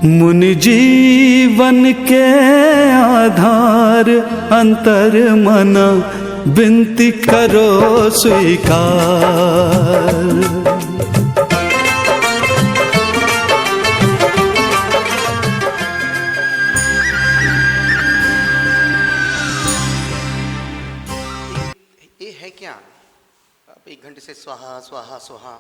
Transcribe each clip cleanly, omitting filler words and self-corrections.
मुनि जीवन के आधार अंतर मना विनती करो स्वीकार। ये है क्या? अब 1 घंटे से स्वाहा स्वाहा स्वाहा,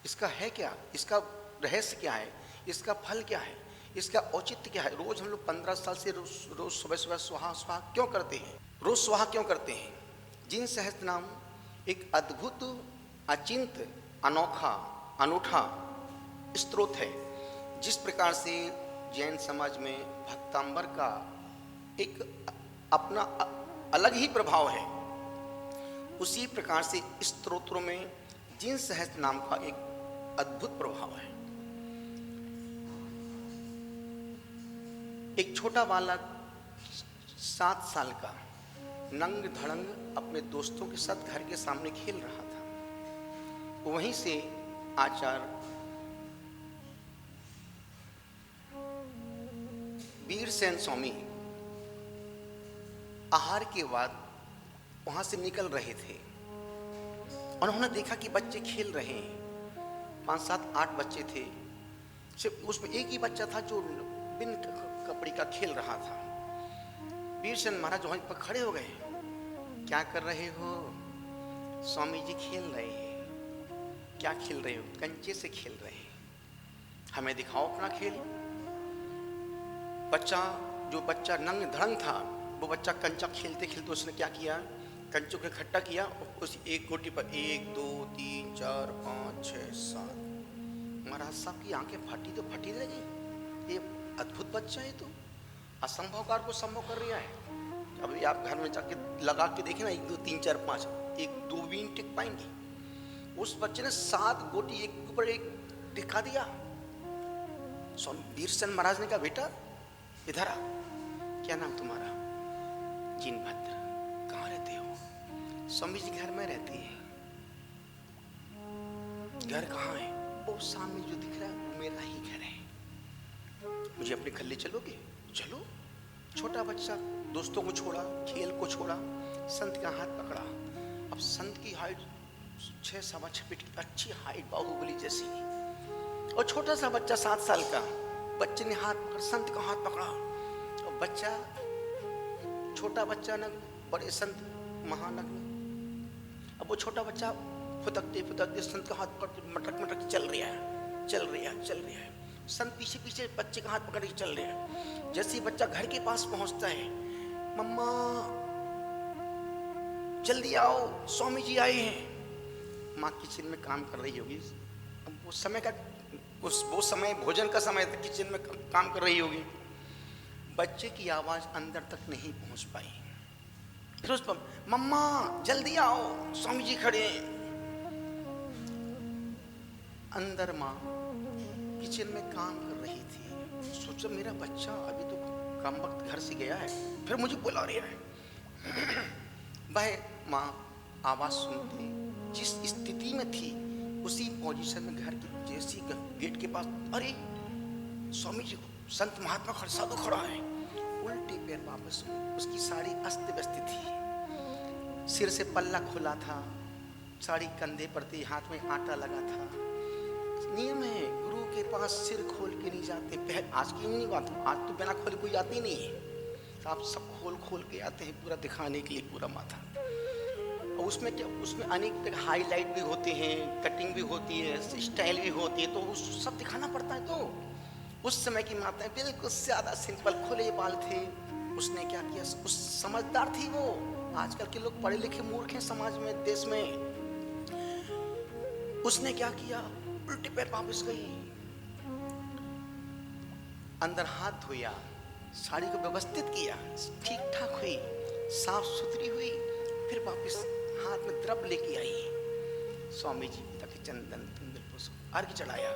इसका है क्या? इसका रहस्य क्या है? इसका फल क्या है? इसका औचित्य क्या है? रोज हम लोग 15 साल से रोज सुबह सुबह स्वाहा स्वाहा क्यों करते हैं? रोज स्वाहा क्यों करते हैं? जिन सहस्त्र नाम एक अद्भुत, अचिंत, अनोखा, अनूठा स्त्रोत है। जिस प्रकार से जैन समाज में भक्तांबर का एक अपना अलग ही प्रभाव है, उसी प्रकार से स्तोत्रों में जिन सहस्त्र नाम का एक अद्भुत प्रभाव है। एक छोटा बालक 7 साल का नंग धड़ंग अपने दोस्तों के साथ घर के सामने खेल रहा था। वहीं से आचार्य वीरसेन स्वामी आहार के बाद वहां से निकल रहे थे। उन्होंने देखा कि बच्चे खेल रहे हैं। 5, 7, 8 बच्चे थे। सिर्फ उसमें एक ही बच्चा था जो बिन कपड़े का खेल रहा था। वीरसेन महाराज वहीं पर खड़े हो गए। क्या कर रहे हो? स्वामी जी खेल रहे हैं। क्या खेल रहे हो? कंचे से खेल रहे हैं। हमें दिखाओ अपना खेल। जो बच्चा नंग धड़ंग था, वो बच्चा कंचा खेलते खेलते उसने क्या किया? कंचों को इकट्ठा किया, उस एक गोटी पर 1, 2, 3, 4, 5, 6, 7। महाराज साहब की आंखें फटी तो फटी रही। ये अद्भुत बच्चा है, तो असंभव कार को संभव कर रहा है। अभी आप घर में जाके लगा के देखें ना, 1, 2, 3, 4, 5, 1, 2 भी नहीं टिक पाएंगे। उस बच्चे ने 7 गोटी एक ऊपर एक टिका दिया। स्वामी वीरसेन महाराज ने कहा, बेटा इधर आ। क्या नाम तुम्हारा? जिनभद्र। कहाँ रहते हो? स्वामी जी घर में रहती है। घर कहाँ है? वो सामने जो दिख रहा है वो मेरा ही घर है। मुझे अपने घर ले चलोगे? चलो। छोटा बच्चा दोस्तों को छोड़ा, खेल को छोड़ा, संत का हाथ पकड़ा। अब संत की हाइट 6 सवा 6 फीट की अच्छी हाइट, बाहुबली जैसी। और छोटा सा बच्चा 7 साल का, बच्चे ने हाथ पकड़ संत का हाथ पकड़ा। और बच्चा, छोटा बच्चा नग्न, बड़े संत महानग्न। अब वो छोटा बच्चा फुदकते फुदकते संत का हाथ पकड़ मटक मटक चल रहा है, चल रहा है, चल रहा है। संत पीछे पीछे बच्चे का हाथ पकड़ के चल रहे हैं। जैसे ही बच्चा घर के पास पहुंचता है, मम्मा जल्दी आओ, स्वामी जी आए हैं। माँ किचन में काम कर रही होगी। अब वो समय भोजन का समय था, किचन में काम कर रही होगी। बच्चे की आवाज अंदर तक नहीं पहुंच पाई। फिर उस पर, मम्मा जल्दी आओ, स्वामी जी खड़े हैं। अंदर माँ किचन में काम कर रही थी। सोचा मेरा बच्चा अभी तो कम वक्त घर से गया है, फिर मुझे बुला रहा है। वह माँ आवाज सुनती, जिस स्थिति में थी उसी पोजीशन में घर की जैसी गेट के पास, अरे स्वामी जी संत महात्मा खड़ा, साधु खड़ा है। उल्टे पैर वापस, उसकी साड़ी अस्त व्यस्त थी। सिर से पल्ला खुला था, साड़ी कंधे पर थी, हाथ में आटा लगा था। नियम है, गुरु के पास सिर खोल के नहीं जाते। आज की नहीं बात, आज तो बिना खोले कोई आती नहीं है। तो आप सब खोल खोल के आते हैं, पूरा दिखाने के लिए पूरा माथा। और उसमें क्या, उसमें अनेक हाईलाइट भी होते हैं, कटिंग भी होती है, स्टाइल भी होती है, तो उस सब दिखाना पड़ता है। तो उस समय की माताएं बिल्कुल सादा सिंपल खुले बाल थे। उसने क्या किया, उस समझदार थी वो। आजकल के लोग पढ़े लिखे मूर्ख हैं समाज में, देश में। उसने क्या किया, उल्टे पैर वापस गई, अंदर हाथ धोया, साड़ी को व्यवस्थित किया, ठीक ठाक हुई, साफ सुथरी हुई। फिर वापस हाथ में द्रव्य लेके आई। स्वामी जी तक चंदन कुंदन पुष्प अर्घ चढ़ाया।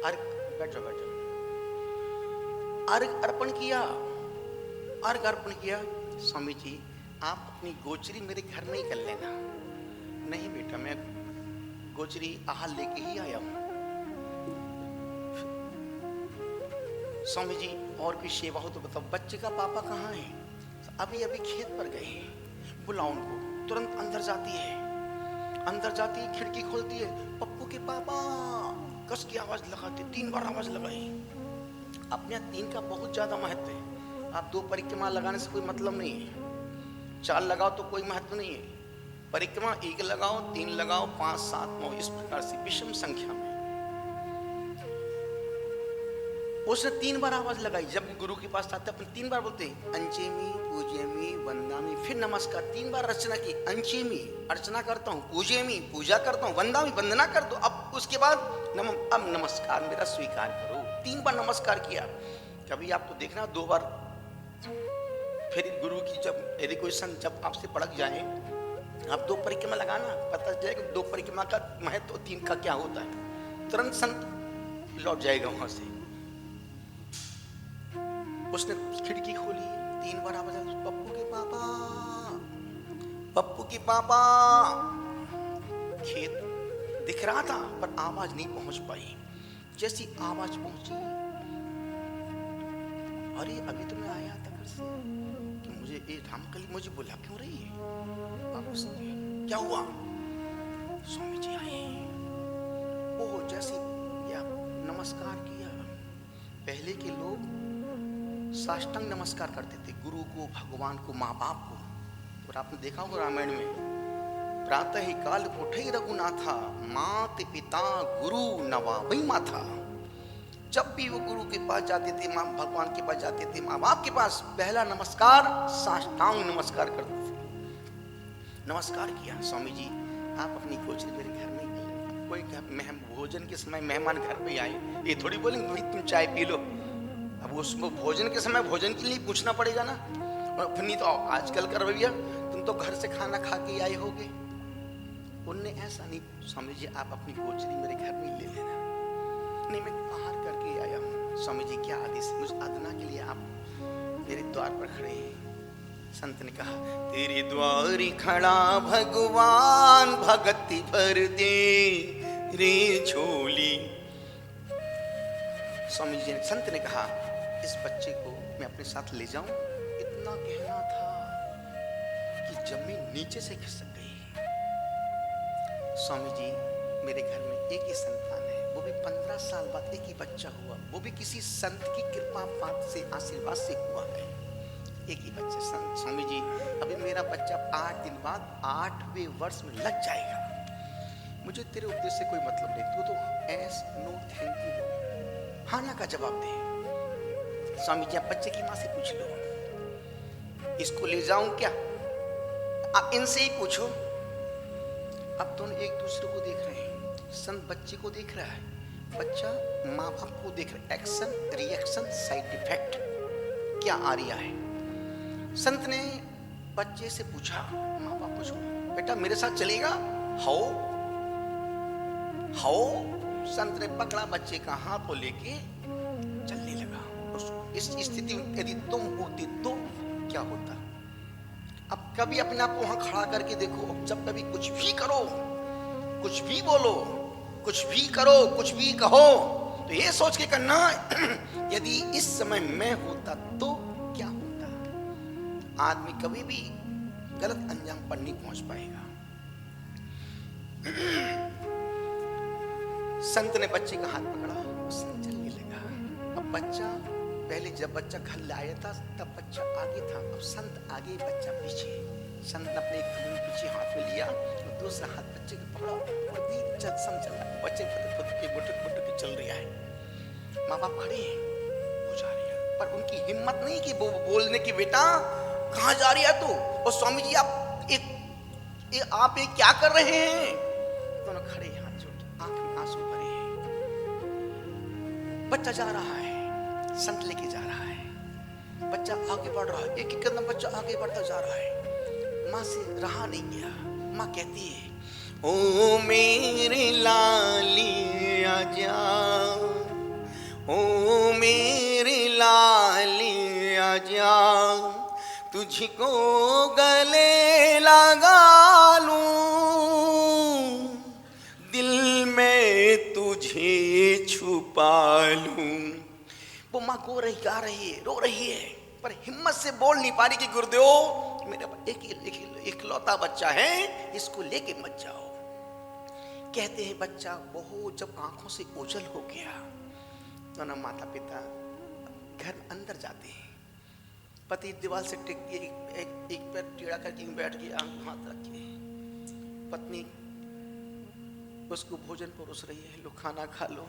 अर्घ, बैठ जाओ बैठ जाओ। अर्घ अर्पण किया, अर्घ अर्पण किया। स्वामी जी आप अपनी गोचरी मेरे घर में ही कर लेना। नहीं बेटा, मैं गोचरी आहार लेके ही आया हूं। स्वामी जी और भी सेवा हो तो बताओ। बच्चे का पापा कहाँ है? अभी अभी खेत पर गए हैं, बुलाओ उनको। तुरंत अंदर जाती है, अंदर जाती है, खिड़की खोलती है, पप्पू के पापा कस की आवाज लगाती, 3 बार आवाज लगाई। अपने यहाँ 3 का बहुत ज्यादा महत्व है। आप 2 परिक्रमा लगाने से कोई मतलब नहीं है, 4 लगाओ तो कोई महत्व नहीं है। परिक्रमा 1 लगाओ, 3 लगाओ, 5, 7, 9, इस प्रकार से विषम संख्या में। उसने 3 बार आवाज लगाई। जब गुरु के पास आते अपन 3 बार बोलते हैं, अंचेमी, पूजेमी, वंदामी, फिर नमस्कार। 3 बार अर्चना की। अंचेमी अर्चना करता हूँ, पूजेमी पूजा करता हूँ, वंदामी वंदना कर दो। अब उसके बाद अब नमस्कार मेरा स्वीकार करो। 3 बार नमस्कार किया। कभी आपको देखना 2 बार फिर गुरु की जब यदि कोई संत जब आपसे पड़क जाए, आप 2 परिक्रमा लगाना, पता चलेगा 2 परिक्रमा का महत्व 3 का क्या होता है। तुरंत संत लौट जाएगा वहां से। उसने खिड़की खोली, 3 बार आवाज, पप्पू के पापा, पप्पू के पापा। खेत दिख रहा था पर आवाज नहीं पहुंच पाई। जैसी आवाज पहुंची, अरे अभी तो मैं आया था घर से, कि मुझे ये रामकली मुझे बुला क्यों रही है? वापस क्या हुआ? स्वामी जी आए। ओह, जैसे या नमस्कार किया। पहले के लोग साष्टांग नमस्कार करते थे, गुरु को, भगवान को, माँ बाप को। और आपने देखा होगा रामायण में, प्रातः ही काल उठई रघुनाथा, मात पिता गुरु नवाबई माथा। जब भी वो गुरु के पास जाते थे, माँ भगवान के पास जाते थे, माँ बाप के पास, पहला नमस्कार साष्टांग नमस्कार करते थे। नमस्कार किया। स्वामी जी आप अपनी कोचरी मेरे घर में गए, कोई भोजन के समय मेहमान घर पे आए, ये थोड़ी बोलेंगे भाई तुम चाय पी लो। अब उसको भोजन के समय भोजन के लिए पूछना पड़ेगा ना। और नहीं तो आजकल कर भैया तुम तो घर से खाना खा के आए होगे। उनने ऐसा नहीं, स्वामी जी आप अपनी कोचरी मेरे घर में ले लेना। नहीं, मैं बाहर करके आया हूँ। स्वामी जी क्या आदेश? मुझे आदना के लिए आप मेरे द्वार पर खड़े हैं। संत ने कहा, तेरे द्वार खड़ा भगवान, भगति भर दे रे झोली। स्वामी जी ने, संत ने कहा, इस बच्चे को मैं अपने साथ ले जाऊं? इतना कहना था कि जमीन नीचे से खिसक गई। स्वामी जी मेरे घर में एक ही संतान है, वो भी 15 साल बाद एक ही बच्चा हुआ, वो भी किसी संत की कृपा पात से, आशीर्वाद से हुआ है। एक ही बच्चा। संत स्वामी जी अभी मेरा बच्चा 8 दिन बाद 8वें वर्ष में लग जाएगा। मुझे तेरे उपदेश से कोई मतलब नहीं, तू तो एस नो थैंक यू हाँ ना का जवाब दे। स्वामी जी आप बच्चे की माँ से पूछ लो, इसको ले जाऊं क्या? आप इनसे ही पूछो। अब दोनों एक दूसरे को देख रहे हैं। संत बच्चे को देख रहा है, बच्चा माँ बाप को देख रहा है। एक्शन, रिएक्शन, साइड इफेक्ट क्या आ रहा है? संत ने बच्चे से पूछा, माँ बाप पूछो, बेटा मेरे साथ चलेगा? हाओ हाओ। संत ने पकड़ा बच्चे का हाथ को लेके चलने लगा। इस स्थिति में यदि तुम होती तो क्या होता? अब कभी अपने आप को वहां खड़ा करके देखो। जब कभी कुछ भी करो, कुछ भी बोलो, कुछ भी करो, कुछ भी कहो, तो ये सोच के करना, यदि इस समय मैं होता तो क्या होता? आदमी कभी भी गलत अंजाम पर नहीं पहुंच पाएगा। संत ने बच्चे का हाथ पकड़ा, संत चलने लगा। अब बच्चा, पहले जब बच्चा घर लाया था तब बच्चा आगे था, अब संत आगे बच्चा पीछे। संत ने अपने एक कदम पीछे हाथ में लिया और दूसरा हाथ बच्चे को पकड़ा और धीरे चल रहा है। बच्चे बुटक चल रहा है। माँ बाप खड़े हैं, वो जा रही है, पर उनकी हिम्मत नहीं कि वो बोलने की बेटा कहाँ जा रही है तू? और स्वामी जी आप एक क्या कर रहे हैं? दोनों खड़े हैं, हाथ जोड़, आंख में आंसू भरे हैं। बच्चा जा रहा है, संत लेके जा रहा है। बच्चा आगे बढ़ रहा है, एक एक कदम बच्चा आगे बढ़ता जा रहा है। माँ से रहा नहीं गया। माँ कहती है, ओ मेरे लाली आजा, ओ मेरे लाली आजा, तुझको गले लगा लूं, दिल में तुझे छुपा लूं। वो अम्मा गा रही है, रो रही है, पर हिम्मत से बोल नहीं पा रही कि गुरुदेव मेरा इकलौता बच्चा है, इसको लेके मत जाओ। कहते हैं बच्चा बहुत जब आंखों से ओझल हो गया, दोनों माता पिता घर में अंदर जाते हैं। पति दीवार से टिक के एक पैर टेढ़ा करके बैठ के आंख हाथ रखे, पत्नी उसको भोजन परोस रही है, लो खाना खा लो।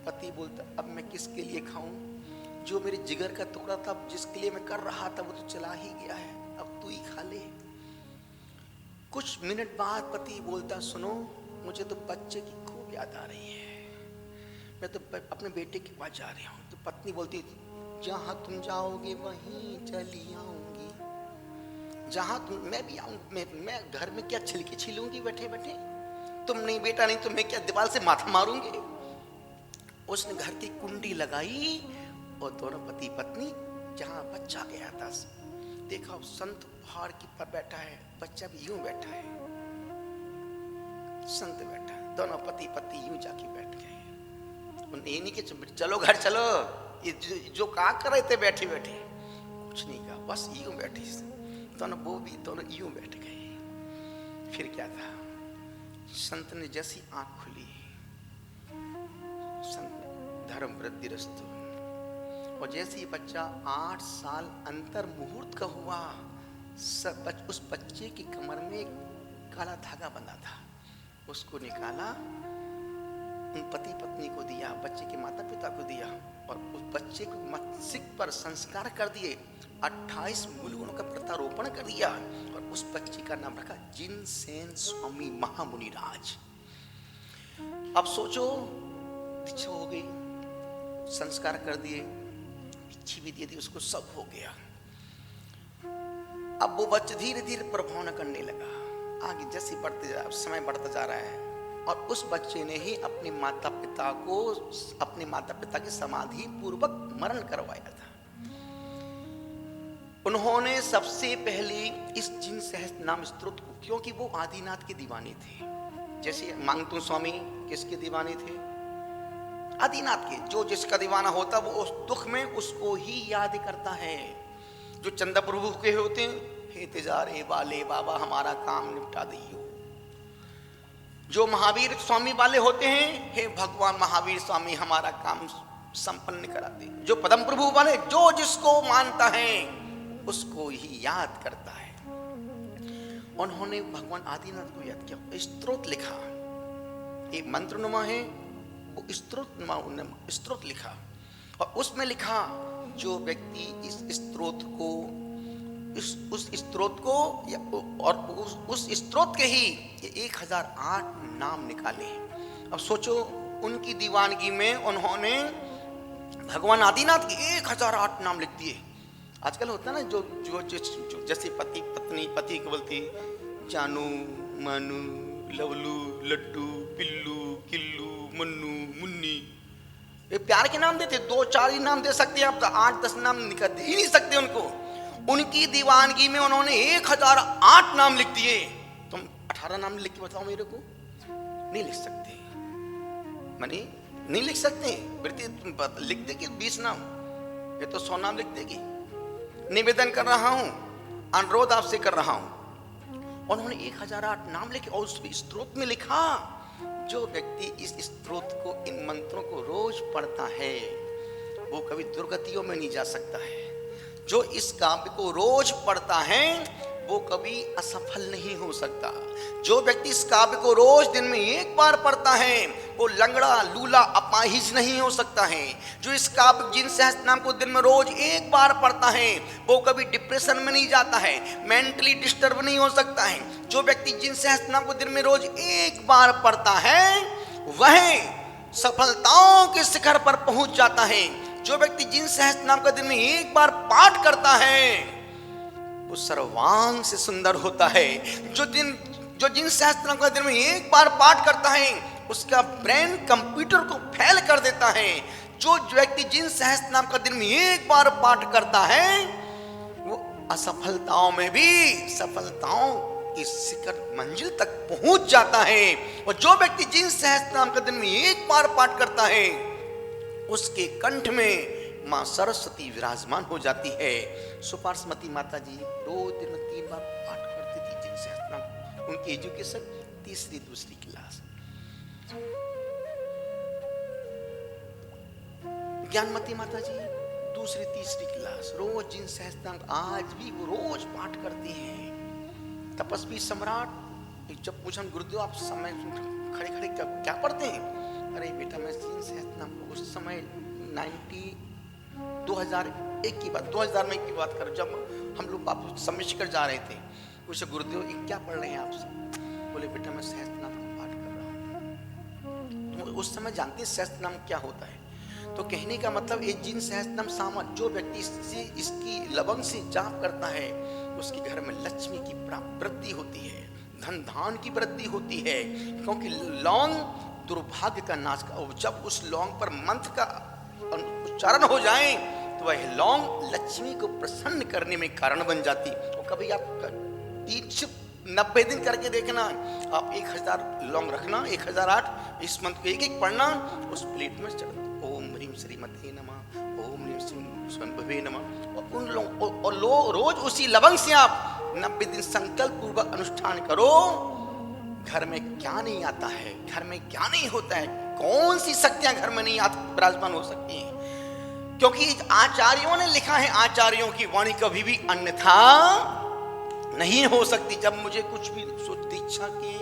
पति बोलता अब मैं किसके लिए खाऊं, जो मेरे जिगर का टुकड़ा था, जिसके लिए मैं कर रहा था वो तो चला ही गया है, अब तू ही खा ले। कुछ मिनट बाद पति बोलता सुनो मुझे तो बच्चे की खूब याद आ रही है, मैं तो अपने बेटे के पास जा रही हूँ। तो पत्नी बोलती जहाँ तुम जाओगे वहीं चली आऊंगी, जहाँ तुम मैं भी आऊंगी, मैं घर में क्या छिलके छीलूंगी बैठे बैठे, तुम नहीं बेटा नहीं तो मैं क्या दीवार से माथा मारूंगी। उसने घर की कुंडी लगाई और दोनों पति पत्नी जहाँ बच्चा गया था देखा, संत पहाड़ की पर बैठा है, बच्चा भी यूं बैठा है, संत बैठा है, दोनों पति पत्नी यूं जाके बैठ गए। उन्हें नहीं कि चलो घर चलो, ये जो कहा कर रहे थे बैठे बैठे, कुछ नहीं कहा, बस यूं बैठे दोनों, वो भी दोनों यूं बैठ गए। फिर क्या था, संत ने जैसी आंख खुली, संत धर्म वृद्धि रस्तु, और जैसे ही बच्चा 8 साल अंतर मुहूर्त का हुआ, उस बच्चे की कमर में एक काला धागा बंधा था, उसको निकाला, उन पति पत्नी को दिया, बच्चे के माता पिता को दिया, और उस बच्चे को मस्तिष्क पर संस्कार कर दिए, 28 मूल गुणों का प्रत्यारोपण कर दिया, और उस बच्चे का नाम रखा जिनसेन स्वामी महामुनि राज। अब सोचो दीक्षा हो गई, संस्कार कर दिए, इच्छी भी दे दी उसको, सब हो गया। अब वो बच्चा धीरे धीरे प्रभाव न करने लगा, आगे जैसे समय बढ़ता जा रहा है, और उस बच्चे ने ही अपने माता पिता की समाधि पूर्वक मरण करवाया था। उन्होंने सबसे पहले इस जिन सहस्त्र नाम स्तोत्र को, क्योंकि वो आदिनाथ के दीवाने थे, जैसे मांगतू स्वामी किसके दीवाने थे, आदिनाथ के। जो जिसका दीवाना होता वो उस दुख में उसको ही याद करता है। जो चंदा प्रभु के होते हैं, हे तिजारे वाले बाबा हमारा काम निपटा दियो। जो महावीर स्वामी वाले होते हैं, हे भगवान महावीर स्वामी हमारा काम संपन्न करा दे। जो पदम प्रभु वाले, जो जिसको मानता है उसको ही याद करता है। उन्होंने भगवान आदिनाथ को याद किया, स्तोत्र लिखा, एक मंत्रनुमा है वो स्तोत्र लिखा, और उसमें लिखा जो व्यक्ति इस स्तोत्र को उस स्तोत्र को और उस स्तोत्र के ही 1008 नाम निकाले। अब सोचो उनकी दीवानगी में उन्होंने भगवान आदिनाथ के 1008 नाम लिख दिए। आजकल होता है ना जो जैसे पति पत्नी पति को बोलती जानू मानू लवलू लड्डू पिल्लू किल्लू मन्नू मुन्नी, ये प्यार के नाम देते, 2-4 ही नाम दे सकते हैं आप, तो 8-10 नाम निकाल दे ही नहीं सकते उनको। उनकी दीवानगी में उन्होंने 1008 नाम लिख दिए। तुम 18 नाम लिख के बताओ मेरे को, नहीं लिख सकते, मानी नहीं लिख सकते। वृत्ति लिख देगी 20 नाम, ये तो 100 नाम लिख देगी। निवेदन कर रहा हूं, अनुरोध आपसे कर रहा हूं, उन्होंने 1008 नाम लिखे, और उस स्तोत्र में लिखा जो व्यक्ति इस स्तोत्र को, इन मंत्रों को रोज पढ़ता है वो कभी दुर्गतियों में नहीं जा सकता है। जो इस काव्य को रोज पढ़ता है वो कभी असफल नहीं हो सकता। जो व्यक्ति इस काव्य को रोज दिन में एक बार पढ़ता है वो लंगड़ा लूला अपाहिज नहीं हो सकता है। जो इस काव्य जिन सहस्त्र नाम को दिन में रोज एक बार पढ़ता है वो कभी डिप्रेशन में नहीं जाता है, मेंटली डिस्टर्ब नहीं हो सकता है। जो व्यक्ति जिन सहस्त्र नाम को दिन में रोज एक बार पढ़ता है वह सफलताओं के शिखर पर पहुंच जाता है। जो व्यक्ति जिन सहस्त्र नाम का दिन में एक बार पाठ करता है वो सर्वांग से सुंदर होता है। जो जिन सहस्त्र नाम का दिन में एक बार पाठ करता है उसका ब्रेन कंप्यूटर को फेल कर देता है। जो व्यक्ति जिन सहस्त्र नाम का दिन में एक बार पाठ करता है वो असफलताओं में भी सफलताओं की शिखर मंजिल तक पहुंच जाता है। और जो व्यक्ति जिन सहस्त्र नाम का दिन में एक बार पाठ करता है उसके कंठ में माँ सरस्वती विराजमान हो जाती है। सुपार्श्वती माता जी रोज दिन में 3 बार पाठ करती थी जिन सहस्त्रनाम। उनकी एजुकेशन तीसरी दूसरी क्लास। ज्ञानमती माता जी दूसरी तीसरी क्लास, रोज जिन सहस्त्रनाम। आज भी वो रोज पाठ करती हैं। तपस्वी सम्राट जब पूछा गुरुदेव आप समय खड़े खड़े क्या पढ़ते हैं? अरे बेटा मैं जिन सहस्त्रनाम उस समय 2001 की बात, 2000 में की बात करो, जब हम लोग वापस सम्मेशिकर जा रहे थे। पूछे गुरुदेव ये क्या पढ़ रहे हैं आप सब? बोले बेटा मैं सहस्त्रनाम का पाठ कर रहा हूँ। तो उस समय जानते सहस्त्रनाम क्या होता है? तो कहने का मतलब ये जिन सहस्त्रनाम सामा जो व्यक्ति इसकी लवंग से जाप करता है उसके घर में लक्ष्मी की वृद्धि होती है, धन धान की वृद्धि होती है। क्योंकि लौंग दुर्भाग्य का नाश का, जब उस लौंग पर मंत्र का उच्चारण हो जाए तो वह लौंग लक्ष्मी को प्रसन्न करने में कारण बन जाती। और कभी आप 90 दिन करके देखना, आप 1000 लौंग रखना, 1008 इस मंत्र को एक एक पढ़ना, उस प्लेट में चढ़ ओम ह्रीम श्रीमते नमः, ओम ह्रीम स्वयंभवे नमः। और उन लोग और रोज उसी लवंग से आप 90 दिन संकल्प पूर्वक अनुष्ठान करो। घर में क्या नहीं आता है, घर में क्या नहीं होता है, कौन सी शक्तियां घर में नहीं विराजमान हो सकती हैं? क्योंकि आचार्यों ने लिखा है, आचार्यों की वाणी कभी भी अन्यथा नहीं हो सकती। जब मुझे कुछ भी दीक्षा की,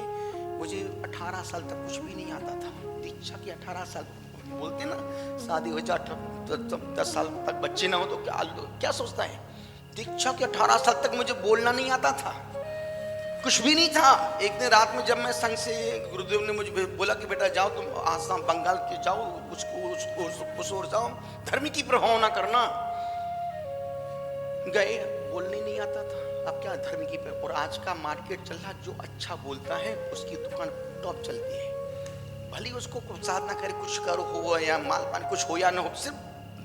मुझे 18 साल तक कुछ भी नहीं आता था। दीक्षा की 18 साल बोलते ना, शादी हो जाए 10 साल तक बच्चे ना हो तो क्या सोचता है? दीक्षा के 18 साल तक मुझे बोलना नहीं आता था, कुछ भी नहीं था। एक दिन रात में जब मैं संघ से, गुरुदेव ने मुझे बोला कि बेटा जाओ तुम आसाम बंगाल के जाओ, कुछ और जाओ, धर्म की प्रभावना करना। गए, बोलने नहीं आता था। अब क्या धर्म की और आज का मार्केट चल रहा, जो अच्छा बोलता है उसकी दुकान टॉप चलती है। भले उसको कुछ साधना करे, कुछ करो हो या माल पान कुछ हो या ना हो, सिर्फ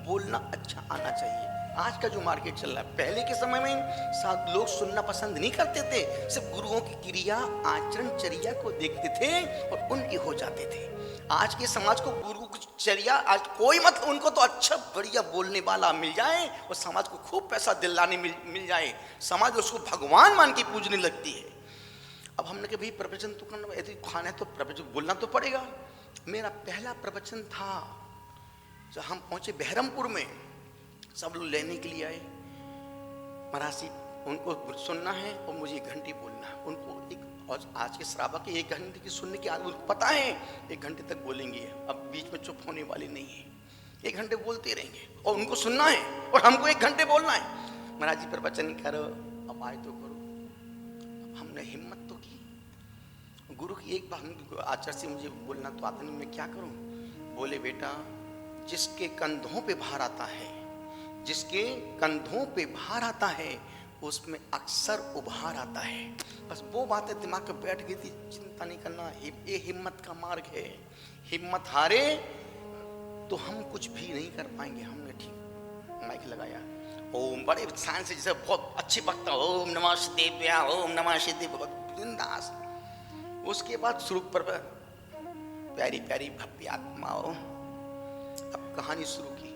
बोलना अच्छा आना चाहिए। आज का जो मार्केट चल रहा है, पहले के समय में लोग सुनना पसंद नहीं करते थे, सिर्फ गुरुओं की क्रिया आचरण चर्या को देखते थे और उनके हो जाते थे। आज के समाज को गुरु की चर्या आज कोई मतलब, उनको तो अच्छा बढ़िया बोलने वाला मिल जाए और समाज को खूब पैसा दिलाने मिल जाए, समाज उसको भगवान मान के पूजने लगती है। अब हमने कहा भाई प्रवचन तो करना, यदि खाना है तो प्रवचन बोलना तो पड़ेगा। मेरा पहला प्रवचन था जब हम पहुंचे बहरमपुर में, सब लोग लेने के लिए आए मरासी, उनको सुनना है और मुझे 1 घंटे बोलना है। उनको और आज के श्रावक के 1 घंटे की सुनने की आदत, उनको पता है 1 घंटे तक बोलेंगे, अब बीच में चुप होने वाले नहीं है, 1 घंटे बोलते रहेंगे और उनको सुनना है और हमको 1 घंटे बोलना है। महाराज जी प्रवचन करो, अब आए तो करो। अब हमने हिम्मत तो की। गुरु की एक बार आचार्य से मुझे बोलना तो आता नहीं, मैं क्या करूं? बोले बेटा जिसके कंधों पे भार आता है, जिसके कंधों पे भार आता है उसमें अक्सर उभार आता है। बस वो बातें दिमाग में बैठ गई थी, चिंता नहीं करना, ये हिम्मत का मार्ग है। हिम्मत हारे तो हम कुछ भी नहीं कर पाएंगे। हमने ठीक माइक लगाया, ओम, बड़े उत्साह से जैसे बहुत अच्छे वक्ता, ओम नमः शिवाय, ओम नमः शिवाय, बहुत बिंदास। उसके बाद स्वरूप पर प्यारी प्यारी भव्य आत्माओं, अब कहानी शुरू की।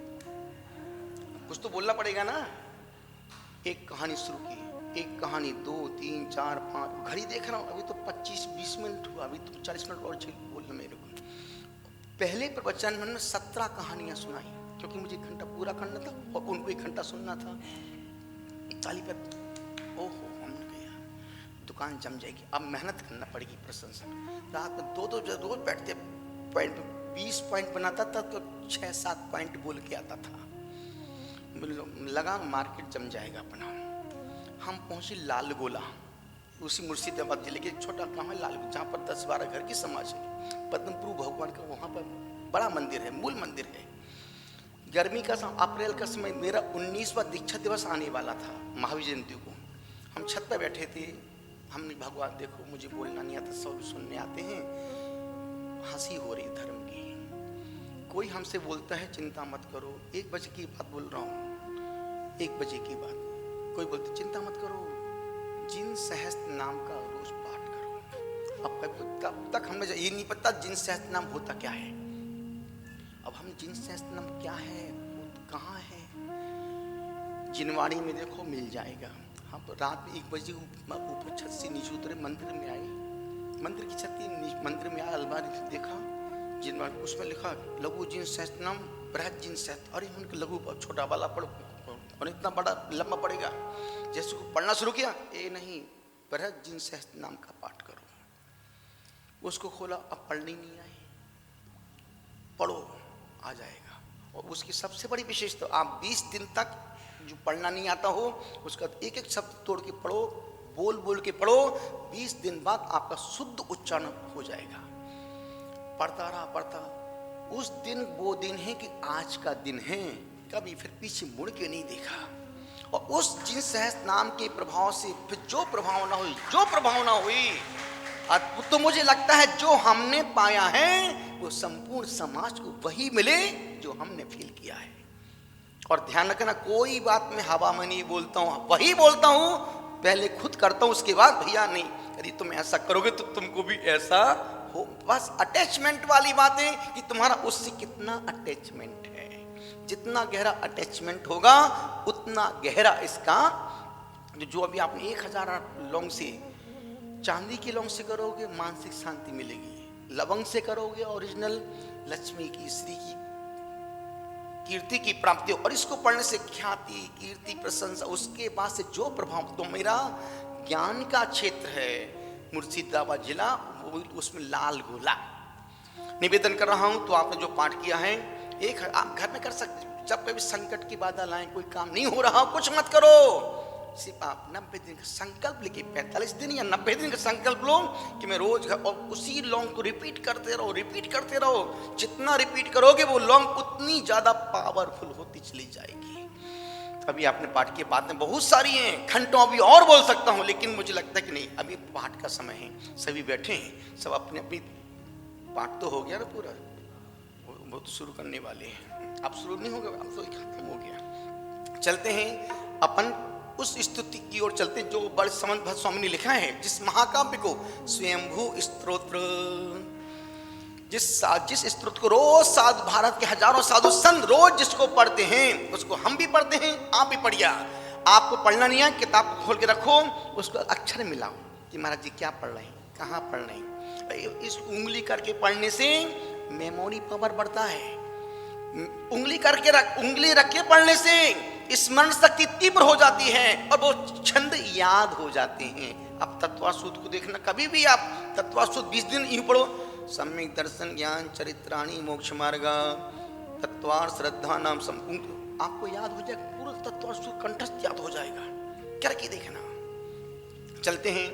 कुछ तो बोलना पड़ेगा ना। एक कहानी शुरू की, एक कहानी 2 3 4 5, घड़ी देख रहा हूँ अभी तो 25-20 मिनट हुआ, अभी तो 40 मिनट और बोलना मेरे को। पहले प्रवचन में 17 कहानियां सुनाई, क्योंकि मुझे 1 घंटा पूरा करना था और उनको 1 घंटा सुनना था। ताली पर ओहो, हमने कहा दुकान जम जाएगी, अब मेहनत करना पड़ेगी। प्रशंसा रात में 2-2 रोज बैठते, पॉइंट 20 पॉइंट बनाता था तो 6-7 पॉइंट बोल के आता था। लगा मार्केट जम जाएगा अपना। हम पहुंचे लाल गोला, उसी मुर्शिदाबाद जिले के एक छोटा गांव है लाल, जहाँ पर 10-12 घर की समाज है। पद्मपुर भगवान का वहाँ पर बड़ा मंदिर है, मूल मंदिर है। गर्मी का अप्रैल का समय, मेरा 19वां दीक्षा दिवस आने वाला था, महावीर जयंती को। हम छत पर बैठे थे, हमने भगवान देखो मुझे बोलना नहीं आता, सब सुनने आते हैं। हंसी हो रही धर्म की। कोई हमसे बोलता है चिंता मत करो, 1 बजे की बात बोल रहा हूँ, 1 बजे की बात। कोई बोलते चिंता मत करो, जिन सहस्त्र नाम का रोज पाठ करो। अब तक हमें ये नहीं पता जिन सहस्त्र नाम होता क्या है। अब हम जिन सहस्त्र नाम क्या है, कहाँ है, जिनवाड़ी में देखो मिल जाएगा। हम रात में 1 बजे ऊपर छत से नीचे उतरे, मंदिर में आए, मंदिर की छत की मंदिर में आया, अलमारी से देखा जिनवाड़ी, उसमें लिखा लघु जिन सहस्त्रनाम बृहद जिन सहस्त्र। अरे उनके लघु छोटा वाला पढ़ो और इतना बड़ा लंबा पड़ेगा। जैसे को पढ़ना शुरू किया, ये नहीं बृहद जिन सहस्त्र नाम का पाठ करो। उसको खोला, अब पढ़नी नहीं आई, पढ़ो आ जाएगा। और उसकी सबसे बड़ी विशेषता, आप 20 दिन तक जो पढ़ना नहीं आता हो उसका एक एक शब्द तोड़ के पढ़ो, बोल बोल के पढ़ो, 20 दिन बाद आपका शुद्ध उच्चारण हो जाएगा। पढ़ता रहा पढ़ता, उस दिन वो दिन है कि आज का दिन है, कभी फिर पीछे मुड़ के नहीं देखा। और उस जिन सहस्त्र नाम के प्रभाव से फिर जो प्रभावना हुई, जो प्रभावना हुई, तो मुझे लगता है जो हमने पाया है वो संपूर्ण समाज को वही मिले जो हमने फील किया है। और ध्यान रखना, कोई बात मैं हवा में नहीं बोलता हूँ, वही बोलता हूँ, पहले खुद करता हूँ, उसके बाद भैया नहीं, यदि तुम ऐसा करोगे तो तुमको भी ऐसा हो। बस अटैचमेंट वाली बात है कि तुम्हारा उससे कितना अटैचमेंट है। जितना गहरा अटैचमेंट होगा उतना गहरा इसका, जो अभी आपने 1000 लौंग से, चांदी की लौंग से करोगे मानसिक शांति मिलेगी, लवंग से करोगे ओरिजिनल लक्ष्मी की, श्री की कीर्ति की प्राप्ति। और इसको पढ़ने से ख्याति, कीर्ति, प्रशंसा, उसके बाद से जो प्रभाव, तो मेरा ज्ञान का क्षेत्र है मुर्शिदाबाद जिला, उसमें लाल गोला निवेदन कर रहा हूं। तो आपने जो पाठ किया है, एक आप घर में कर सकते, जब कभी संकट की बादल आए, कोई काम नहीं हो रहा, कुछ मत करो, सिर्फ आप 90 दिन का संकल्प लेके, 45 दिन या 90 दिन का संकल्प लो कि मैं रोज, और उसी लौंग को रिपीट करते रहो, रिपीट करते रहो। जितना रिपीट करोगे वो लौंग उतनी ज्यादा पावरफुल होती चली जाएगी। अभी आपने पाठ की बातें बहुत सारी हैं, घंटों अभी और बोल सकता हूं, लेकिन मुझे लगता है कि नहीं, अभी पाठ का समय है, सभी बैठे हैं, सब अपने अपनी, पाठ तो हो गया ना पूरा, वो तो शुरू करने वाले हैं, अब शुरू नहीं होगा, अब तो खत्म हो गया। चलते हैं अपन उस स्तुति की ओर चलते हैं जो बड़े समंत भट्ट स्वामी ने लिखा है, जिस महाकाव्य को स्वयंभू स्तोत्र, जिस स्तोत्र को रोज साधु, भारत के हजारों साधु संत रोज जिसको पढ़ते हैं, उसको हम भी पढ़ते हैं, आप भी पढ़िया। आपको पढ़ना नहीं है, किताब खोल के रखो, उसको अक्षर मिलाओ कि महाराज जी क्या पढ़ रहे हैं, कहाँ पढ़ रहे हैं। इस उंगली करके पढ़ने से मेमोरी पावर बढ़ता है। उंगली रख के पढ़ने से स्मरण शक्ति तीव्र हो जाती है और वो छंद याद हो जाते हैं। अब तत्वासूत को देखना, कभी भी आप तत्वासूत 20 दिन यूं पढ़ो, सम्यक दर्शन ज्ञान चरित्राणी मोक्ष मार्ग तत्वार श्रद्धा नाम आपको याद हो जाएगा, पूरा तत्वासूत कंठस्थ याद हो जाएगा, करके देखना। चलते हैं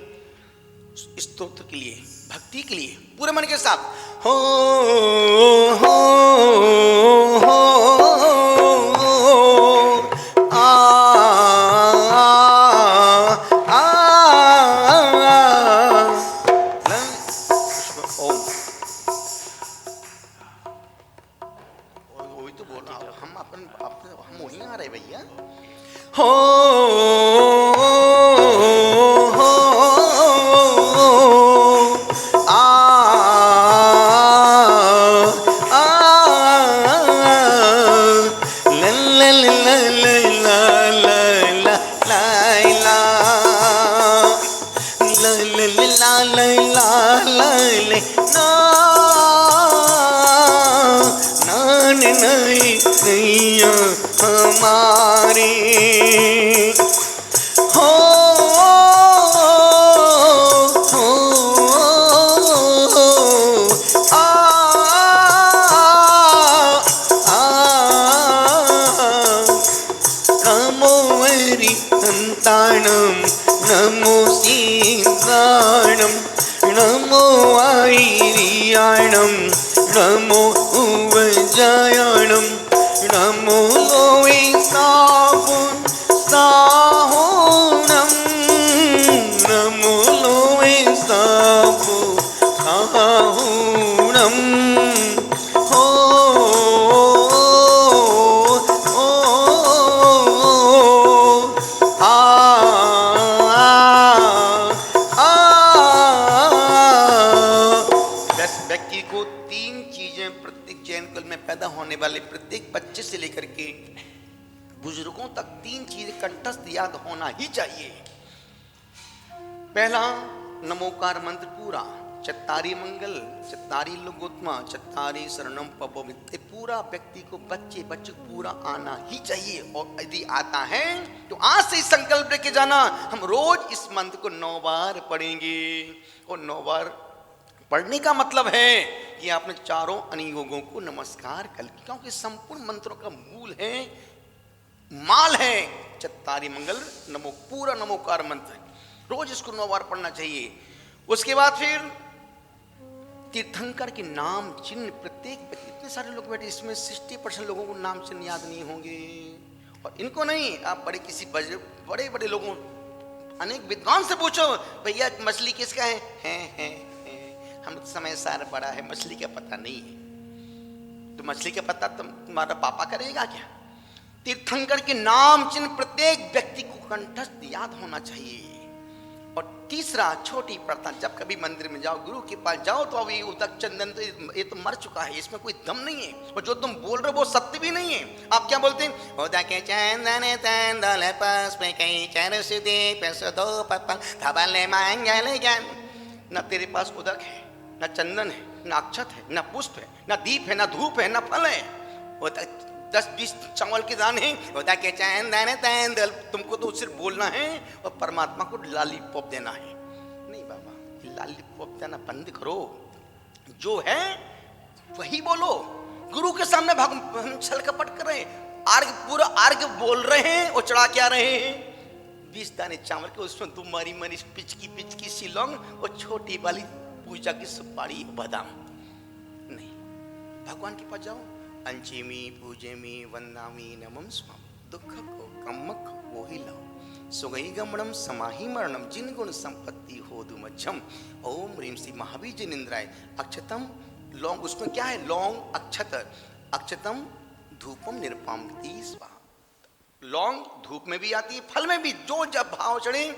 स्तोत्र के लिए, भक्ति के लिए, पूरे मन के साथ। हो वही तो बोल रहा हूँ, हम वही आ रहे भैया। हमारी हो नमो वरी संतानम, नमो सीताणम, नमो आईरियाणम, नमो उवजायाणम, नमो लोई साहोणम, नमो लोई साहोणम। हो व्यक्ति को 3 चीजें प्रत्येक जैन कुल में पैदा होने वाले प्रत्येक बच्चे से लेकर के बुजुर्गों तक 3 चीज कंठस्थ याद होना ही चाहिए। पहला, नमोकार मंत्र पूरा, चत्तारी मंगल, चत्तारी लोकोत्तमा, चत्तारी शरणम पवमित्ते, पूरा व्यक्ति को बच्चे को पूरा आना ही चाहिए। और यदि आता है तो आज से संकल्प लेके जाना, हम रोज इस मंत्र को 9 बार पढ़ेंगे। और 9 बार पढ़ने का मतलब है कि आपने चारों अनुयोगों को नमस्कार कर, क्योंकि संपूर्ण मंत्रों का मूल है, माल है चत्तारी मंगल नमो, पूरा नमोकार मंत्र, रोज इसको 9 बार पढ़ना चाहिए। उसके बाद फिर तीर्थंकर के नाम चिन्ह, प्रत्येक व्यक्ति, इतने सारे लोग बैठे, इसमें 60% लोगों को नाम चिन्ह याद नहीं होंगे। और इनको नहीं, आप बड़े किसी बड़े बड़े लोगों, अनेक विद्वान से पूछो, भैया मछली किसका है? हम समय सार बड़ा है, मछली का पता नहीं है। तो मछली का पता तुम्हारा पापा करेगा क्या? तीर्थंकर के नाम चिन्ह प्रत्येक व्यक्ति को कंठस्थ याद होना चाहिए। और तीसरा, छोटी प्रार्थना, जब कभी मंदिर में जाओ, गुरु के पास जाओ, तो अभी उदक चंदन तो ये तो मर चुका है, इसमें कोई दम नहीं है। और जो तुम बोल रहे हो वो सत्य भी नहीं है। आप क्या बोलते हैं? उदक चंदन तंदल पुष्प कई चरसुदे पैसदो पपल धबले मंगल ज्ञान। न तेरे पास उदक है, न चंदन है, न अक्षत है, न पुष्प है, न दीप है, न धूप है, न फल है। उदक 10-20 चावल के दाने, उदक के चंदन तंदल, तुमको तो सिर्फ बोलना है और परमात्मा को लॉलीपॉप देना है। नहीं बाबा, लॉलीपॉप देना बंद करो, जो है वही बोलो। गुरु के सामने हम छल कपट कर रहे हैं, पूरा आर्ग बोल रहे हैं और चढ़ा क्या रहे हैं 20 दाने चावल के, उसमें 2 मरी पिचकी सी लौंग और छोटी वाली पूजा की सुपारी बादाम। नहीं, भगवान के पास जाओ, अंचेमी पूजेमी वंदामी नमम स्वम, दुख को कम्मक वो ही लाओ, सुगई गमणम समाही मरणम, जिन गुण संपत्ति हो दुमच्छम, ओम ह्रीम श्री महावीर जिनेन्द्राय, अक्षतम लौंग, उसमें क्या है? लौंग अक्षत, अक्षतम धूपम निरपामति स्वाहा। लौंग धूप में भी आती है, फल में भी, जो जब भाव चढ़े,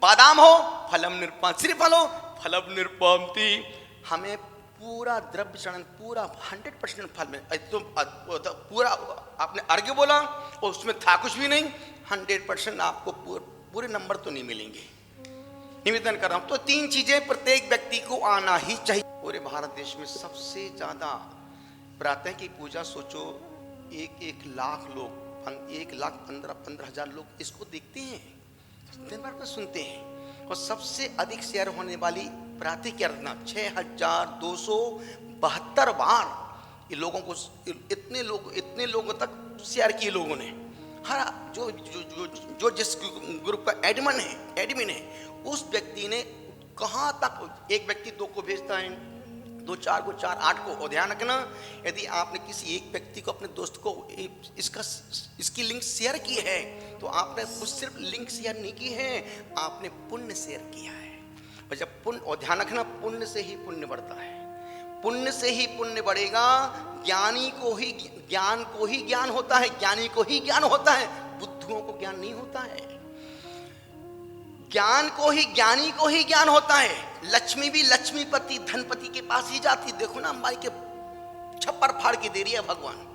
बादाम हो फलम निरपाम, सिर्फ फल हो फलम निरपामति। हमें पूरा द्रव्य चरण, पूरा 100% फल में, तो पूरा आपने अर्घ्य बोला और उसमें था कुछ भी नहीं, 100% आपको पूरे नंबर तो नहीं मिलेंगे। निवेदन कर रहा हूं, तो 3 चीजें प्रत्येक व्यक्ति को आना ही चाहिए। पूरे भारत देश में सबसे ज्यादा प्रातः की पूजा, सोचो 1 लाख लोग, 1,15,000 लोग इसको देखते हैं, दिन भर में सुनते हैं। और सबसे अधिक शेयर होने वाली प्रातः की आराधना 6,272 बार ये लोगों को, इतने लोगों तक शेयर किए लोगों ने। हर जो जिस ग्रुप का एडमिन है उस व्यक्ति ने कहाँ तक, एक व्यक्ति 2 को भेजता है, 2 4 को 4 8 को। और ध्यान रखना, यदि आपने किसी एक व्यक्ति को, अपने दोस्त को इसकी लिंक शेयर की है, तो आपने सिर्फ लिंक शेयर नहीं की है, आपने पुण्य शेयर किया है। और जब पुण्य, और ध्यान रखना, पुण्य से ही पुण्य बढ़ता है, पुण्य से ही पुण्य बढ़ेगा। ज्ञानी को ही ज्ञान होता है, ज्ञानी को ही ज्ञान होता है, बुद्धुओं को ज्ञान नहीं होता है। ज्ञानी को ही ज्ञान होता है। लक्ष्मी भी लक्ष्मीपति धनपति के पास ही जाती। देखो ना, अंबाई के छप्पर फाड़ के दे रही है भगवान।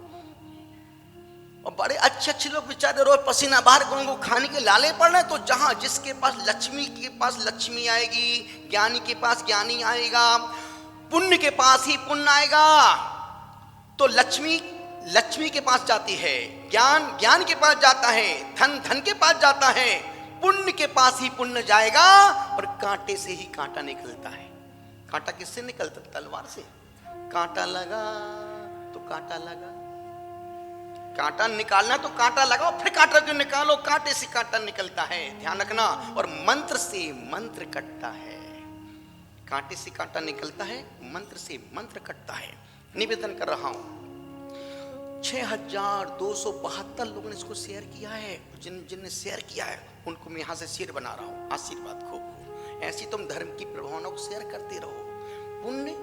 और बड़े अच्छे लोग बेचारे रोज पसीना बाहर को खाने के लाले पड़ रहे, तो जहां जिसके पास लक्ष्मी के पास लक्ष्मी आएगी, ज्ञानी के पास ज्ञानी आएगा, पुण्य के पास ही पुण्य आएगा। तो लक्ष्मी के पास जाती है, ज्ञान के पास जाता है, धन के पास जाता है, पुण्य के पास ही पुण्य जाएगा। और कांटे से ही कांटा निकलता है। कांटा किससे निकलता? तलवार से। कांटा लगा तो कांटा लगा, कांटा निकालना तो कांटा लगाओ, फिर कांटा जो निकालो, कांटे से कांटा निकलता है। ध्यान रखना। और मंत्र से मंत्र कटता है, कांटे से कांटा निकलता है, मंत्र से मंत्र कटता है। निवेदन कर रहा हूं, 6,272 लोगों ने इसको शेयर किया है। जिनने शेयर किया है उनको मैं यहाँ से शेयर बना रहा हूँ। आशीर्वाद खूब ऐसी तुम धर्म की प्रभावना को शेयर करते रहो। पुण्य,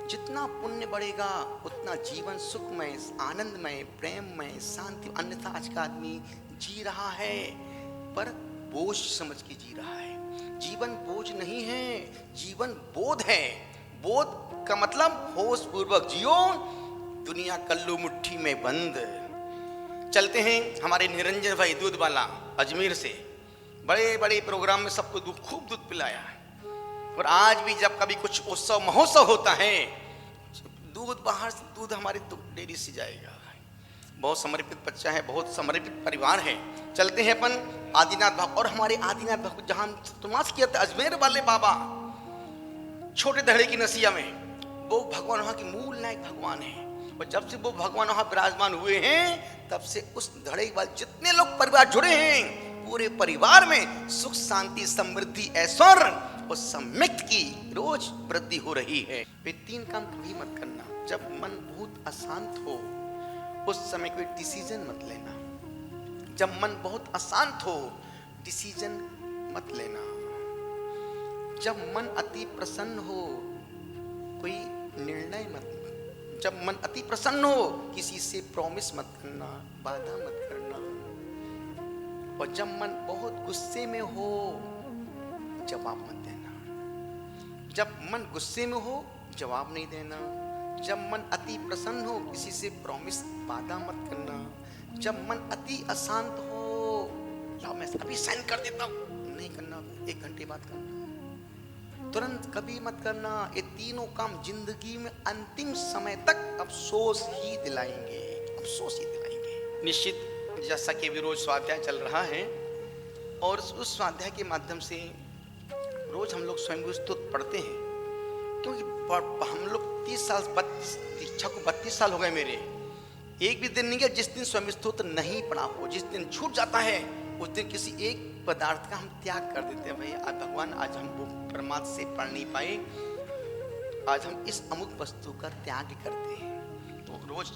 जितना पुण्य बढ़ेगा उतना जीवन सुखमय, आनंदमय, प्रेममय, शांति। अन्यथा आज का आदमी जी रहा है पर बोझ समझ के जी रहा है। जीवन बोझ नहीं है, जीवन बोध है। बोध का मतलब होश पूर्वक जियो, दुनिया कल्लू मुट्ठी में बंद। चलते हैं हमारे निरंजन भाई दूध वाला अजमेर से, बड़े बड़े प्रोग्राम में सबको खूब दूध पिलाया। और आज भी जब कभी कुछ उत्सव महोत्सव होता है, दूध बाहर से, दूध हमारी डेयरी से जाएगा। बहुत समर्पित बच्चा है, बहुत समर्पित परिवार है। चलते हैं अपन आदिनाथ बाबा, और हमारे आदिनाथ बाबा जहां तुमास किया था, अजमेर वाले बाबा छोटे दहड़े की नसिया में, वो भगवान वहां के मूल नायक भगवान है। और जब से वो भगवान वहां विराजमान हुए हैं, तब से उस धड़े वाले जितने लोग परिवार जुड़े हैं, पूरे परिवार में सुख शांति समृद्धि ऐश्वर्य और सम्यक्त की रोज वृद्धि हो रही है। वे 3 काम कभी मत करना। जब मन बहुत अशांत हो, उस समय कोई डिसीजन मत लेना। जब मन बहुत अशांत हो, डिसीजन मत लेना। जब मन अति प्रसन्न हो, कोई निर्णय मत। जब मन अति प्रसन्न हो, किसी से प्रॉमिस मत करना, वादा मत करना। और जब मन बहुत गुस्से में हो, जवाब मत देना। जब मन गुस्से में हो, जवाब नहीं देना। जब मन अति प्रसन्न हो, किसी से प्रॉमिस वादा मत करना। जब मन अति अशांत हो, लाओ मैं अभी साइन कर देता हूं, नहीं करना, 1 घंटे बाद करना। तुरंत कभी मत करना। ये तीनों काम जिंदगी में अंतिम समय तक अफसोस ही दिलाएंगे, अफसोस ही दिलाएंगे। निश्चित जैसा कि भी रोज स्वाध्याय चल रहा है, और उस स्वाध्याय के माध्यम से रोज हम लोग स्वयं स्तुति पढ़ते हैं। क्योंकि हम लोग 30 साल, दीक्षा को 32 साल हो गए मेरे। एक भी दिन नहीं गया जिस दिन स्वयं स्तुति नहीं पढ़ा हो। जिस दिन छूट जाता है, उस दिन किसी एक पदार्थ का हम त्याग कर देते हैं। भाई आज भगवान, आज हम वो परमात्मा से पढ़ नहीं पाए, आज हम इस अमुक वस्तु का त्याग करते हैं। तो रोज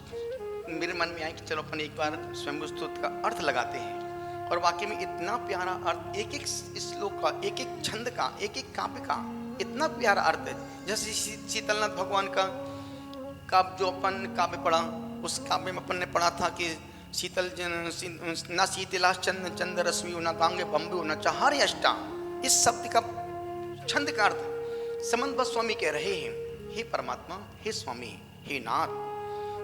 मेरे मन में आए कि चलो अपन एक बार स्वयं स्तुति का अर्थ लगाते हैं। और वाकई में इतना प्यारा अर्थ, एक एक श्लोक का, एक एक छंद का, एक एक काव्य का इतना प्यारा अर्थ है। जैसे शीतलनाथ भगवान का काव्य जो अपन काव्य पढ़ा, उस काव्य में अपन ने पढ़ा था कि शीतल न शीतला चंद चंद रश्मि न गांगे बम्बे न चाहारे अष्टा। इस शब्द का छंद का अर्थ समंत स्वामी कह रहे हैं, हे परमात्मा, हे स्वामी, हे नाथ,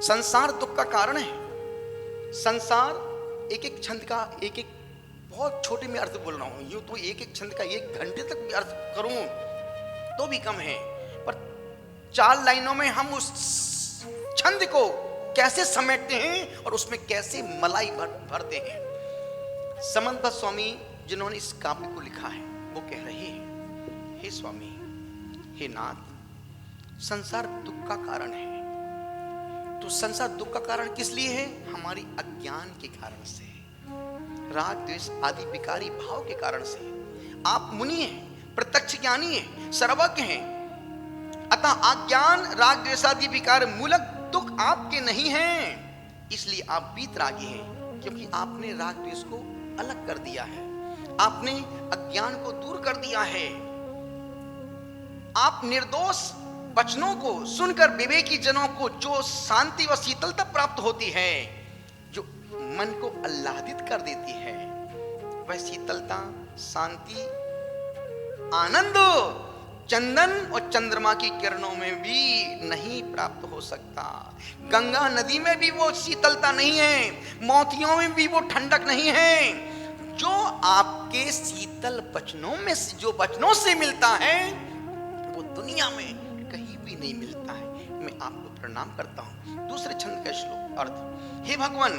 संसार दुख का कारण है। संसार एक एक छंद का, एक एक बहुत छोटे में अर्थ बोल रहा हूं, यूं तो एक एक छंद का 1 घंटे तक भी अर्थ करूं तो भी कम है। पर 4 लाइनों में हम उस छंद को कैसे समेटते हैं और उसमें कैसे मलाई भरते हैं। समंत स्वामी जिन्होंने इस काव्य को लिखा है, वो कह रहे हैं, हे स्वामी, हे नाथ, संसार दुख का कारण है। तो संसार दुख का कारण किस लिए है? हमारी अज्ञान के कारण से, राग द्वेष आदि विकारी भाव के कारण से। आप मुनि हैं, प्रत्यक्ष ज्ञानी हैं, सर्वज्ञ हैं, अतः अज्ञान राग द्वेष आदि विकार मूलक दुख आपके नहीं हैं। इसलिए आप वीतरागी हैं, क्योंकि आपने राग द्वेष को अलग कर दिया है, आपने अज्ञान को दूर कर दिया है। आप निर्दोष वचनों को सुनकर विवेकी जनों को जो शांति व शीतलता प्राप्त होती है, जो मन को आह्लादित कर देती है, वह शीतलता, शांति, आनंद चंदन और चंद्रमा की किरणों में भी नहीं प्राप्त हो सकता। गंगा नदी में भी वो शीतलता नहीं है, मोतियों में भी वो ठंडक नहीं है। जो आपके शीतल वचनों में, जो वचनों से मिलता है, वो दुनिया में कहीं भी नहीं मिलता है। मैं आपको प्रणाम करता हूं। दूसरे छंद का श्लोक अर्थ, हे भगवान,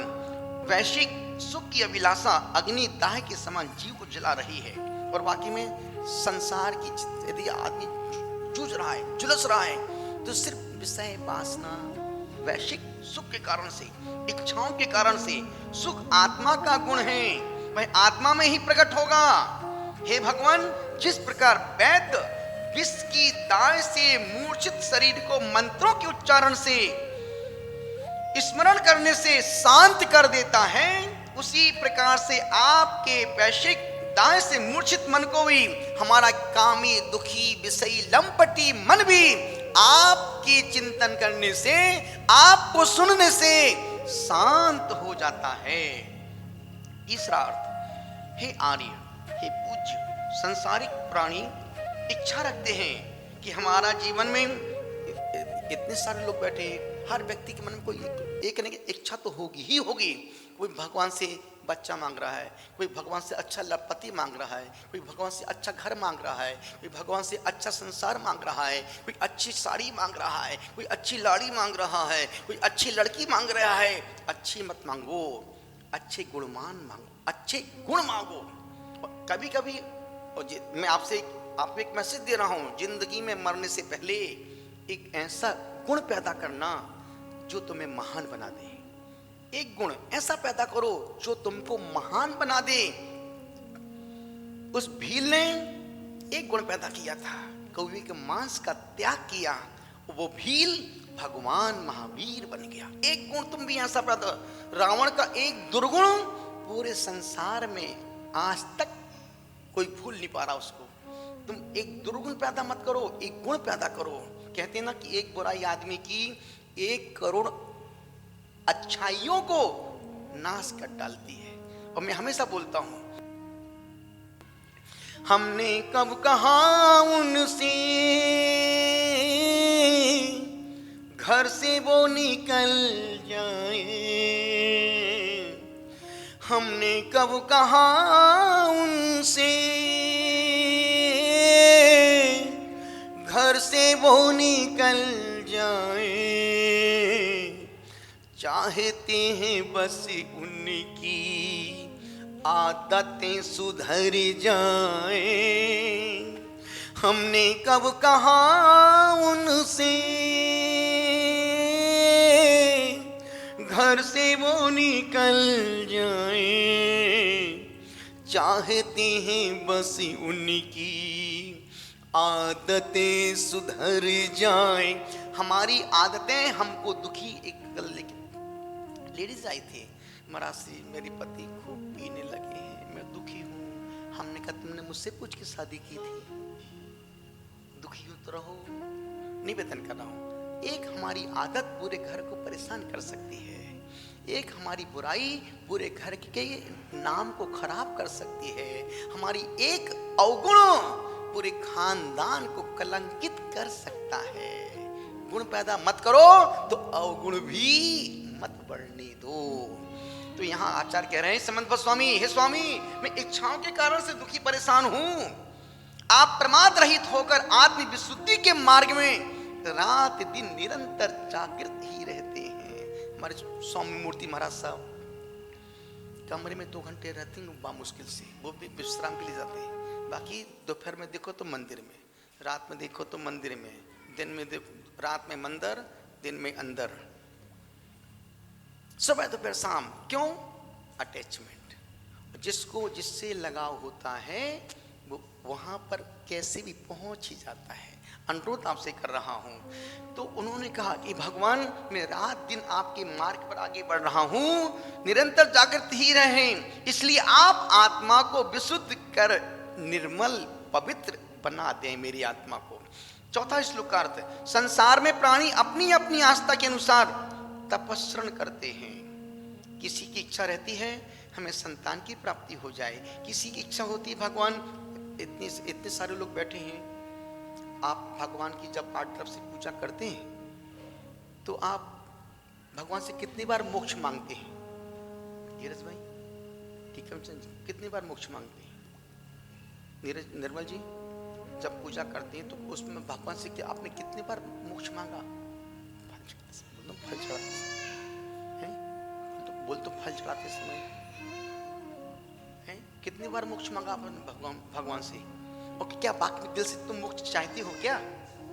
वैश्विक सुख की अभिलाषा अग्नि दाह के समान जीव को जला रही है। और वाकई में संसार की यदि आदमी जूझ रहा है, झुलस रहा है, तो सिर्फ विषय वासना, वैश्विक सुख के कारण से, इच्छाओं के कारण से। सुख आत्मा का गुण है, वह आत्मा में ही प्रकट होगा। हे भगवान, जिस प्रकार वैद्य विष की दाय से मूर्छित शरीर को मंत्रों के उच्चारण से, स्मरण करने से शांत कर देता है, उसी प्रकार से आपके वैश्विक दाय से मूर्छित मन को भी, हमारा कामी दुखी विषयी लंपटी मन भी आपके चिंतन करने से, आपको सुनने से शांत हो जाता है। तीसरा अर्थ, हे आर्य, हे पूज्य, संसारिक प्राणी इच्छा रखते हैं कि हमारा जीवन में, इतने सारे लोग बैठे हैं, हर व्यक्ति के मन में कोई एक न एक इच्छा तो होगी ही होगी। कोई भगवान से बच्चा मांग रहा है, कोई भगवान से अच्छा पति मांग रहा है, कोई भगवान से अच्छा घर मांग रहा है, कोई भगवान से अच्छा संसार मांग रहा है, कोई अच्छी साड़ी मांग रहा है, कोई अच्छी लाड़ी मांग रहा है, कोई अच्छी लड़की मांग रहा है। अच्छी मत मांगो, अच्छे गुणमान मांगो, अच्छे गुण मांगो। कभी कभी मैं आपको एक मैसेज दे रहा हूं, जिंदगी में मरने से पहले एक ऐसा गुण पैदा करना जो तुम्हें महान बना दे। एक गुण ऐसा पैदा करो जो तुमको महान बना दे। उस भील ने एक गुण पैदा किया था, कौवे के मांस का त्याग किया, वो भील भगवान महावीर बन गया। एक गुण तुम भी ऐसा पैदा, रावण का एक दुर्गुण पूरे संसार में आज तक कोई भूल नहीं पा रहा उसको। तुम एक दुर्गुण पैदा मत करो, एक गुण पैदा करो। कहते हैं ना कि एक बुराई आदमी की 1 करोड़ अच्छाइयों को नाश कर डालती है। और मैं हमेशा बोलता हूं, हमने कब कहा उनसे घर से वो निकल जाए, हमने कब कहा उनसे घर से वो निकल जाए, चाहते हैं बस उनकी आदतें सुधर जाएं। हमने कब कहा उनसे घर से वो निकल जाएं, चाहते हैं बस उनकी आदतें सुधर जाएं। हमारी आदतें हमको दुखी। एक लेडीज आई थी, मरासी, मेरी पति खूब पीने लगे हैं, मैं दुखी हूँ। हमने कहा तुमने मुझसे पूछ के शादी की थी? दुखी हो तो रहो, निवेदन कर रहा हूँ। एक हमारी आदत पूरे घर को परेशान कर सकती है, एक हमारी बुराई पूरे घर के नाम को खराब कर सकती है, हमारी एक अवगुण पूरे खानदान को कलंकित कर सकता है। गुण पैदा मत करो तो अवगुण भी मत बढ़ने दो। तो यहाँ आचार्य कह रहे हैं, समंत स्वामी, हे स्वामी, मैं इच्छाओं के कारण से दुखी परेशान हूं। आप प्रमाद रहित होकर आत्म विशुद्धि के मार्ग में रात दिन निरंतर जागृत ही रहते हैं। हमारे स्वामी मूर्ति महाराज साहब कमरे में 2 घंटे रहते हैं मुश्किल से, वो भी विश्राम के लिए जाते हैं। बाकी दोपहर में देखो तो मंदिर में, रात में देखो तो मंदिर में, दिन में देखो, रात में मंदिर, दिन में अंदर, सुबह दोपहर शाम। क्यों? अटैचमेंट। जिसको जिससे लगाव होता है वो वहां पर कैसे भी पहुंच ही जाता है। अनुरोध आपसे कर रहा हूं। तो उन्होंने कहा कि भगवान, मैं रात दिन आपके मार्ग पर आगे बढ़ रहा हूं, निरंतर जागृत ही रहें, इसलिए आप आत्मा को विशुद्ध कर निर्मल पवित्र बना दें मेरी आत्मा को। चौथा श्लोकार्थ, संसार में प्राणी अपनी अपनी आस्था के अनुसार तपस्रण करते हैं। किसी की इच्छा रहती है हमें संतान की प्राप्ति हो जाए, किसी की इच्छा होती है भगवान, इतने सारे लोग बैठे हैं, आप भगवान की जब 8 तरफ से पूजा करते हैं तो आप भगवान से कितनी बार मोक्ष मांगते हैं? धीरज भाई, टीकमचंद जी, कितनी बार मोक्ष मांगते हैं? नीरज, निर्मल जी, जब पूजा करते हैं तो उसमें भगवान से क्या आपने कितनी बार मोक्ष मांगा? फल चढ़ाते हैं, तो बोल तो फल चढ़ाते समय हैं, कितनी बार मोक्ष मांगा आपने भगवान से? और क्या बाकी दिल से तुम मोक्ष चाहते हो क्या?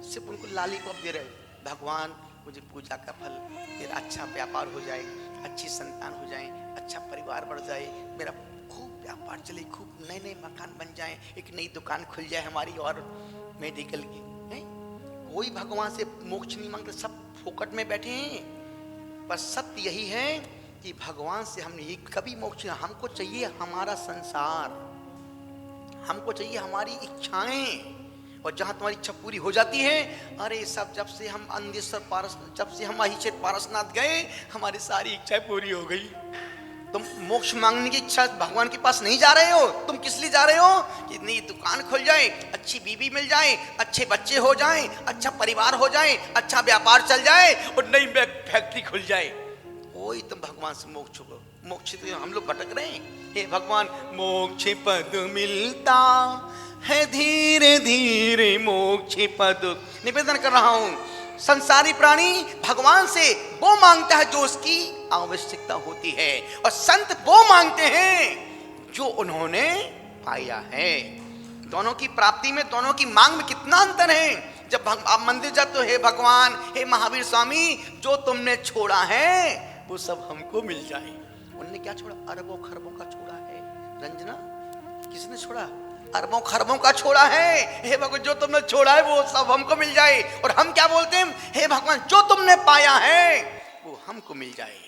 सिर्फ उनको लॉलीपॉप दे रहे हो, भगवान मुझे पूजा का फल, मेरा अच्छा व्यापार हो जाए, अच्छी संतान हो जाए, अच्छा परिवार बढ़ जाए, मेरा खूब व्यापार चले, खूब नए नए मकान बन जाए, एक नई दुकान खुल जाए हमारी और मेडिकल की। कोई भगवान से मोक्ष नहीं मांगते, सब फोकट में बैठे हैं। पर सत्य यही है कि भगवान से हमने ये कभी मोक्ष, हमको चाहिए हमारा संसार, हमको चाहिए हमारी इच्छाएं। और जहां तुम्हारी इच्छा पूरी हो जाती है, अरे सब जब से हम अंधेश्वर पारस, जब से हम अहिचेत पारसनाथ गए, हमारी सारी इच्छाएं पूरी हो गई। तुम मोक्ष मांगने की इच्छा भगवान के पास नहीं जा रहे हो, तुम किस लिए जा रहे हो कि नई दुकान खुल जाए, अच्छी बीवी मिल जाए, अच्छे बच्चे हो जाएं, अच्छा परिवार हो जाए, अच्छा व्यापार चल जाए और नई फैक्ट्री खुल जाए, कोई तुम भगवान से मोक्ष हो। मोक्ष तो हम लोग भटक रहे हैं। हे भगवान मोक्ष पद मिलता है धीरे धीरे, मोक्ष पद निवेदन कर रहा हूं। संसारी प्राणी भगवान से वो मांगता है जो उसकी आवश्यकता होती है, और संत वो मांगते हैं जो उन्होंने पाया है। दोनों की प्राप्ति में, दोनों की मांग में कितना अंतर है। जब आप मंदिर जाते हो, हे भगवान, हे महावीर स्वामी, जो तुमने छोड़ा है वो सब हमको मिल जाए। उनने क्या छोड़ा? अरबों खरबों का छोड़ा है। रंजना, किसने छोड़ा? अरबों खरबों का छोड़ा है। हे भगवान, जो तुमने छोड़ा है वो सब हमको मिल जाए। और हम क्या बोलते हैं? हे भगवान, जो तुमने पाया है वो हमको मिल जाए।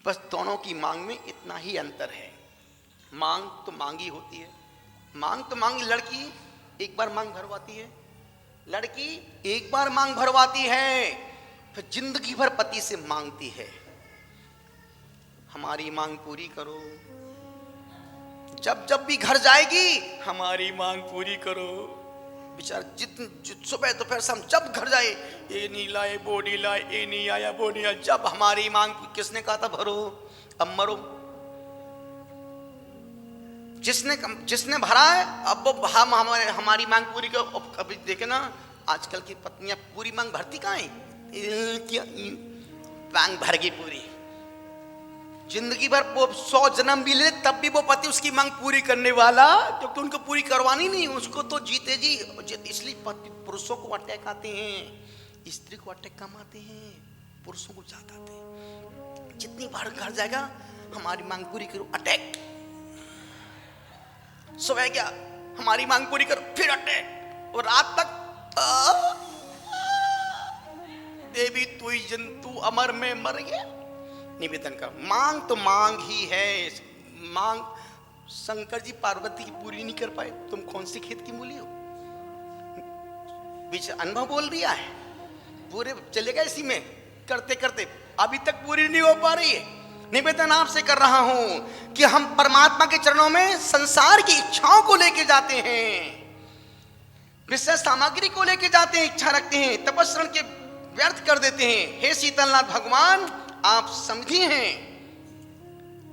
बस दोनों की मांग में इतना ही अंतर है। मांग तो मांगी होती है, मांग तो मांगी। लड़की एक बार मांग भरवाती है, लड़की एक बार मांग भरवाती है, फिर जिंदगी भर पति से मांगती है, हमारी मांग पूरी करो। जब जब भी घर जाएगी, हमारी मांग पूरी करो। बेचारा सुबह दोपहर शाम जब घर जाए, ये नहीं लाए वो नहीं लाए, ये नहीं आया वो नहीं आया। जब हमारी मांग, किसने कहा था भरो, अब मरो। जिसने भरा है अब वो हम हमारी मांग पूरी करो। कभी देखे ना, आजकल की पत्नियां पूरी मांग भरती कहाँ है? मांग भर गई पूरी। जिंदगी भर वो 100 जन्म भी ले तब भी वो पति उसकी मांग पूरी करने वाला, क्योंकि उनको पूरी करवानी नहीं, उसको तो जीते जी। इसलिए पुरुषों को अटैक आते हैं, स्त्री को अटैक कम आते हैं, पुरुषों को ज्यादा आते हैं। जितनी बार घर जाएगा, हमारी मांग पूरी करो, अटैक। सुबह क्या, हमारी मांग पूरी करो, फिर अटैक। और रात तक देवी तू ही जंतु अमर में मर गया। निवेदन का मांग तो मांग ही है। मांग शंकर जी पार्वती की पूरी नहीं कर पाए, तुम कौन सी खेत की मूली हो? बीच अनुभव बोल दिया है, पूरे चलेगा इसी में करते करते, अभी तक पूरी नहीं हो पा रही है। निवेदन आपसे कर रहा हूं कि हम परमात्मा के चरणों में संसार की इच्छाओं को लेके जाते हैं, विषय सामग्री को लेके जाते हैं, इच्छा रखते हैं, तपस्रण के व्यर्थ कर देते हैं। हे शीतलनाथ भगवान, आप समझी हैं,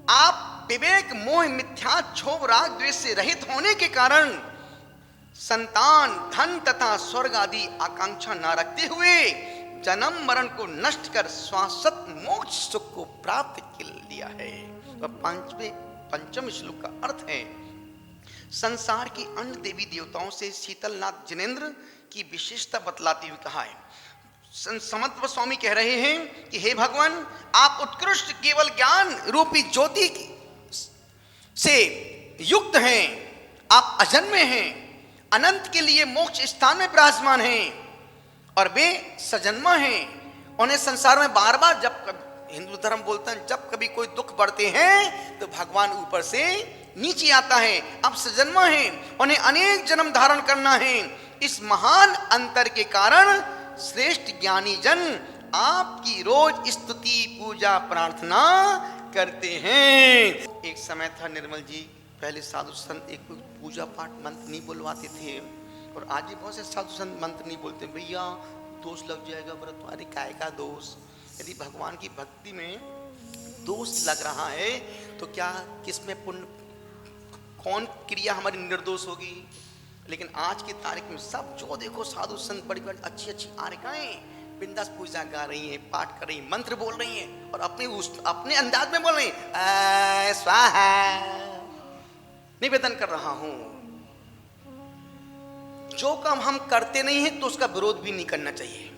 आप विवेक मोह मिथ्या क्षोभ राग द्वेष से रहित होने के कारण संतान धन तथा स्वर्ग आदि आकांक्षा न रखते हुए जन्म मरण को नष्ट कर शाश्वत मोक्ष सुख को प्राप्त कर लिया है। पंचम श्लोक का अर्थ है, संसार की अन्य देवी देवताओं से शीतलनाथ जिनेंद्र की विशेषता बतलाते हुए कहा है। समत्व स्वामी कह रहे हैं कि हे भगवान, आप उत्कृष्ट केवल ज्ञान रूपी ज्योति से युक्त हैं, आप अजन्मे हैं, अनंत के लिए मोक्ष स्थान में विराजमान हैं, और वे सजन्मा हैं। उन्हें संसार में बार बार, जब हिंदू धर्म बोलते हैं, जब कभी कोई दुख बढ़ते हैं तो भगवान ऊपर से नीचे आता है। अब सजन्मा हैं, उन्हें अनेक जन्म धारण करना है। इस महान अंतर के कारण श्रेष्ठ ज्ञानी जन आपकी रोज स्तुति पूजा प्रार्थना करते हैं। एक समय था निर्मल जी, पहले साधु संत एक पूजा पाठ मंत्र नहीं बुलवाते थे, और आज भी बहुत से साधु संत मंत्र नहीं बोलते। भैया दोष लग जाएगा व्रत, अरे काय का दोष? यदि भगवान की भक्ति में दोष लग रहा है तो क्या किसमें पुण्य, कौन क्रिया हमारी निर्दोष होगी? लेकिन आज की तारीख में सब जो देखो साधु संत बड़ी बड़ी अच्छी अच्छी आरिकाएं बिंदास पूजा गा रही हैं, पाठ कर रही हैं, मंत्र बोल रही हैं, और अपने अंदाज में बोल रही हैं स्वाहा। निवेदन कर रहा हूं, जो काम हम करते नहीं हैं तो उसका विरोध भी नहीं करना चाहिए।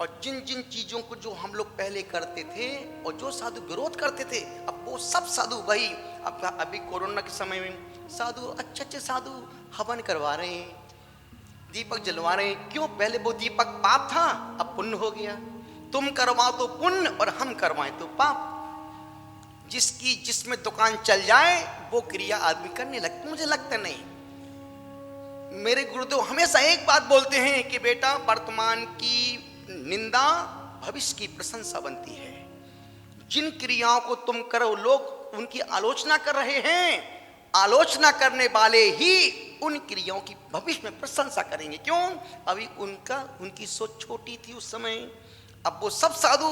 और जिन जिन चीजों को जो हम लोग पहले करते थे और जो साधु विरोध करते थे, अब वो सब साधु वही। अब अभी कोरोना के समय में साधु अच्छे अच्छे साधु हवन करवा रहे हैं, दीपक जलवा रहे हैं। क्यों? पहले वो दीपक पाप था, अब पुण्य हो गया। तुम करवाओ तो पुण्य और हम करवाएं तो पाप। जिसमें दुकान चल जाए वो क्रिया आदमी करने लगता, मुझे लगता नहीं। मेरे गुरुदेव हमेशा एक बात बोलते हैं कि बेटा, वर्तमान की निंदा भविष्य की प्रशंसा बनती है। जिन क्रियाओं को तुम करो लोग उनकी आलोचना कर रहे हैं, आलोचना करने वाले ही उन क्रियाओं की भविष्य में प्रशंसा करेंगे। क्यों? अभी उनकी सोच छोटी थी उस समय। अब वो सब साधु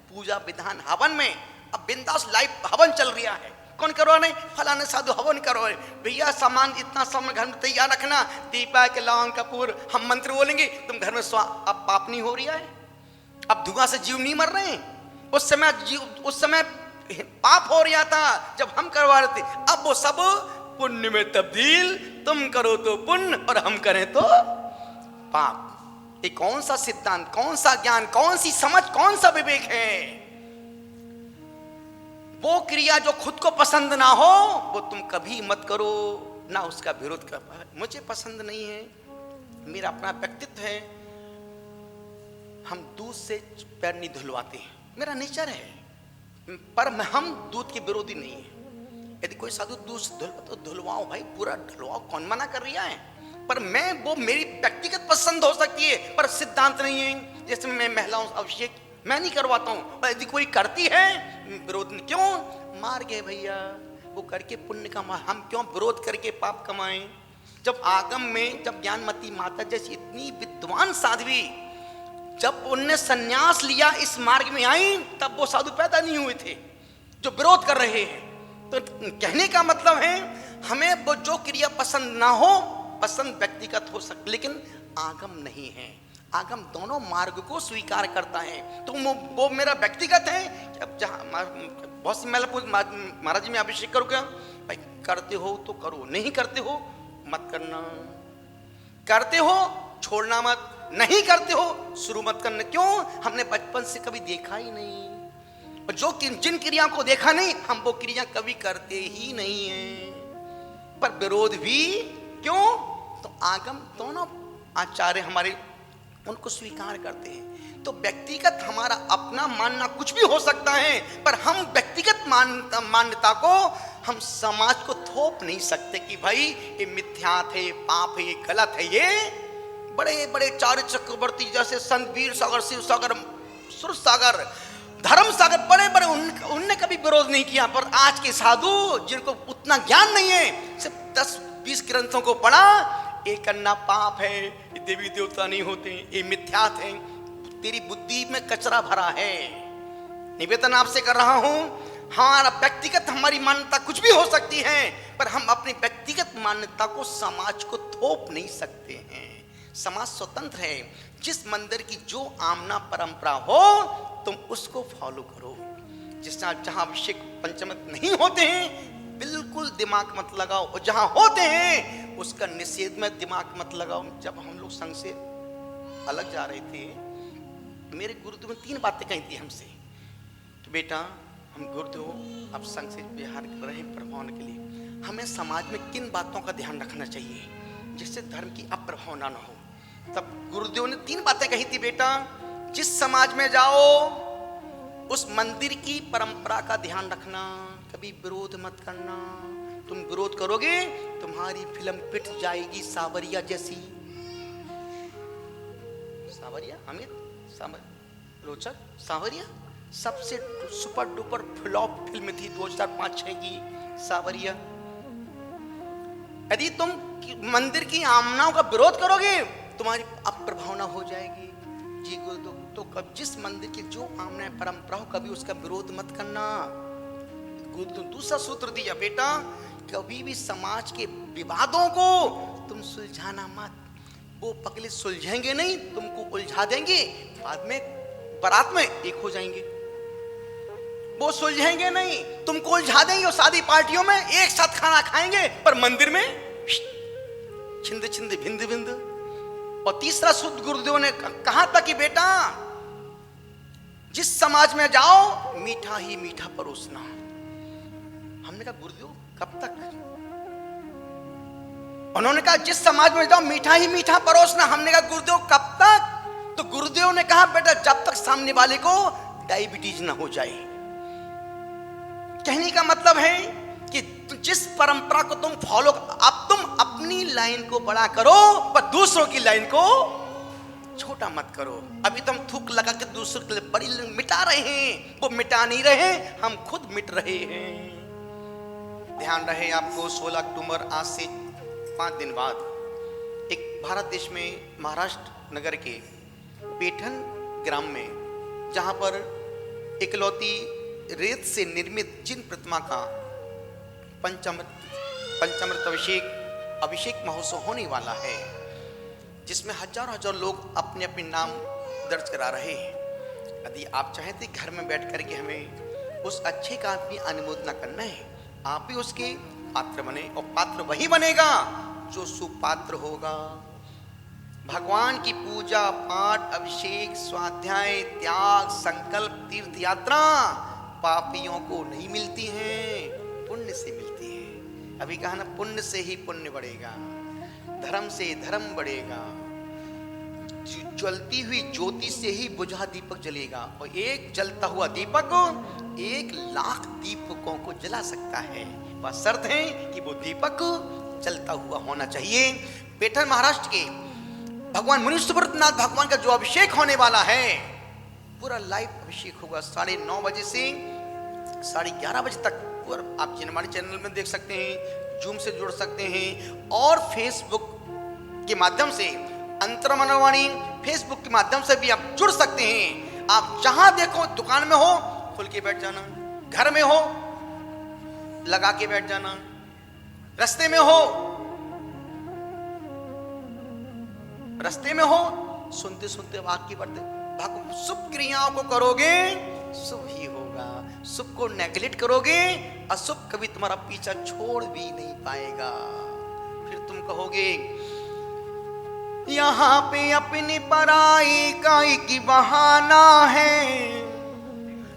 पूजा विधान हवन में, अब बिंदास लाइव हवन चल रहा है। कौन करो नहीं? फलाने साधु हवन करो। भैया सामान इतना सामान घर में तैयार रखना, दीपक लौंग कपूर, हम मंत्र बोलेंगे, तुम घर में अब पाप नहीं हो रहा है, अब धुआं से जीव नहीं मर रहे हैं। उस समय पाप हो रहा था जब हम करवा रहे थे, अब वो सब पुण्य में तब्दील। तुम करो तो पुण्य और हम करें तो पाप। ये कौन सा सिद्धांत, कौन सा ज्ञान, कौन सी समझ, कौन सा विवेक है? वो क्रिया जो खुद को पसंद ना हो वो तुम कभी मत करो, ना उसका विरोध कर। मुझे पसंद नहीं है, मेरा अपना व्यक्तित्व है, हम दूध से पैर नहीं धुलवाते, मेरा नेचर है, पर हम दूध के विरोधी नहीं है। यदि कोई साधु दूध धुलवा तो धुलवाओ भाई, पूरा धुलवाओ, कौन मना कर रहा है? पर मैं, वो मेरी व्यक्तिगत पसंद हो सकती है पर सिद्धांत नहीं है। जैसे मैं महिलाओं अभिषेक मैं नहीं करवाता हूँ, पर यदि कोई करती है विरोध नहीं। क्यों? मार गए भैया, वो करके पुण्य कमा, हम क्यों विरोध करके पाप कमाएं? जब आगम में, जब ज्ञानमती माता जैसी इतनी विद्वान साध्वी, जब उनने सन्यास लिया, इस मार्ग में आई, तब वो साधु पैदा नहीं हुए थे जो विरोध कर रहे हैं। तो कहने का मतलब है, हमें वो जो क्रिया पसंद ना हो, पसंद व्यक्तिगत हो सकती, लेकिन आगम नहीं है। आगम दोनों मार्ग को स्वीकार करता है। तो वो मेरा व्यक्तिगत है। अब जहाँ बहुत सी महिला महाराज जी मैं अभिषेक करूँ क्या? भाई करते हो तो करो, नहीं करते हो मत करना, करते हो छोड़ना मत, नहीं करते हो शुरू मत करना। क्यों? हमने बचपन से कभी देखा ही नहीं, और जो जिन क्रियाओं को देखा नहीं, हम वो क्रिया कभी करते ही नहीं है, पर विरोध भी। क्यों? तो आगम दोनों आचार्य हमारे उनको स्वीकार करते हैं। तो व्यक्तिगत हमारा अपना मानना कुछ भी हो सकता है, पर हम व्यक्तिगत मान्यता को हम समाज को थोप नहीं सकते कि भाई ये मिथ्यात है, ये पाप है, ये गलत है। ये बड़े बड़े चार्य चक्रवर्ती जैसे संत वीर सागर, शिव सागर, सुर सागर, धर्म सागर, बड़े बड़े उनने कभी विरोध नहीं किया। पर आज के साधु जिनको उतना ज्ञान नहीं है, सिर्फ 10-20 ग्रंथों को पढ़ा, ये करना पाप है, ये देवी देवता नहीं होते, ये मिथ्यात है, तेरी बुद्धि में कचरा भरा है। निवेदन आपसे कर रहा हूं, हमारा व्यक्तिगत हमारी मान्यता कुछ भी हो सकती है, पर हम अपनी व्यक्तिगत मान्यता को समाज को थोप नहीं सकते हैं। समाज स्वतंत्र है। जिस मंदिर की जो आमना परंपरा हो तुम उसको फॉलो करो। जिस जहां अभिषेक पंचमत नहीं होते हैं बिल्कुल दिमाग मत लगाओ, और जहां होते हैं उसका निषेध में दिमाग मत लगाओ। जब हम लोग संघ से अलग जा रहे थे, मेरे गुरुदेव ने 3 बातें कही थी हमसे कि बेटा हम गुरुदेव अब संघ से बिहार कर रहे प्रभावना के लिए, हमें समाज में किन बातों का ध्यान रखना चाहिए जिससे धर्म की अप्रभावना ना हो। तब गुरुदेव ने 3 बातें कही थी, बेटा जिस समाज में जाओ उस मंदिर की परंपरा का ध्यान रखना, कभी विरोध मत करना। तुम विरोध करोगे तुम्हारी फिल्म पिट जाएगी सावरिया जैसी। सावरिया अमित रोचक सावरिया सबसे सुपर डुपर फ्लॉप फिल्म थी 2005-6 की सावरिया। यदि तुम मंदिर की आमनाओं का विरोध करोगे तुम्हारी अप्रभावना हो जाएगी। जी गुरु, तो कब जिस मंदिर की जो आमना परंपरा हो कभी उसका विरोध मत करना। गुरु दूसरा सूत्र दिया, बेटा कभी भी समाज के विवादों को तुम सुलझाना मत। वो पगले सुलझेंगे नहीं, तुमको उलझा देंगे, बाद में बारात में एक हो जाएंगे। वो सुलझेंगे नहीं, तुमको उलझा देंगे और शादी पार्टियों में एक साथ खाना खाएंगे, पर मंदिर में छिंद छिंद भिंद भिंद। और तीसरा सूत्र गुरुदेव ने कहा था कि बेटा जिस समाज में जाओ मीठा ही मीठा परोसना। हमने कहा गुरुदेव कब तक? उन्होंने कहा जिस समाज में जाओ मीठा ही मीठा परोसना। हमने कहा गुरुदेव कब तक? तो गुरुदेव ने कहा बेटा जब तक सामने वाले को डायबिटीज ना हो जाए। कहने का मतलब है कि जिस परंपरा को तुम फॉलो, अब तुम अपनी लाइन को बड़ा करो पर दूसरों की लाइन को छोटा मत करो। अभी तुम थूक लगा के दूसरों के लिए बड़ी मिटा रहे हैं, वो मिटा नहीं रहे, हम खुद मिट रहे हैं। ध्यान रहे आपको, 16 अक्टूबर आज से 5 दिन बाद एक भारत देश में महाराष्ट्र नगर के पेठन ग्राम में, जहां पर इकलौती रेत से निर्मित जिन प्रतिमा का पंचामृत अभिषेक महोत्सव होने वाला है, जिसमें हजारों लोग अपने अपने नाम दर्ज करा रहे हैं। यदि आप चाहें तो घर में बैठ करके हमें उस अच्छे काम की अनुमोदना करना है, आप भी उसके पात्र बने, और पात्र वही बनेगा जो सुपात्र होगा। भगवान की पूजा पाठ, अभिषेक, स्वाध्याय, त्याग, संकल्प, तीर्थ यात्रा पापियों को नहीं मिलती हैं, पुण्य से मिलती है। अभी कहा ना, पुण्य से ही पुण्य बढ़ेगा, धर्म से धर्म बढ़ेगा। जलती हुई ज्योति से ही बुझा दीपक जलेगा, और एक जलता हुआ दीपक 1,00,000 दीपकों को जला सकता है। बस शर्त है कि वो दीपक जलता हुआ होना चाहिए। पेठन महाराष्ट्र के भगवान मुनीश्वरनाथ भगवान का जो अभिषेक होने वाला है, पूरा लाइव अभिषेक होगा 9:30 बजे से 11:30 बजे तक। और आप हमारे चैनल में देख सकते हैं, जूम से जुड़ सकते हैं, और फेसबुक के माध्यम से, अंतर्मनोवाणी फेसबुक के माध्यम से भी आप जुड़ सकते हैं। आप जहां देखो, दुकान में हो खुल के बैठ जाना, घर में हो लगा के बैठ जाना, रास्ते में हो सुनते सुनते वाक्य बढ़ते, शुभ क्रियाओं को करोगे शुभ ही होगा, शुभ को नेग्लेक्ट करोगे अशुभ कभी तुम्हारा पीछा छोड़ भी नहीं पाएगा। फिर तुम कहोगे यहाँ पे अपनी पराई का एक बहाना है,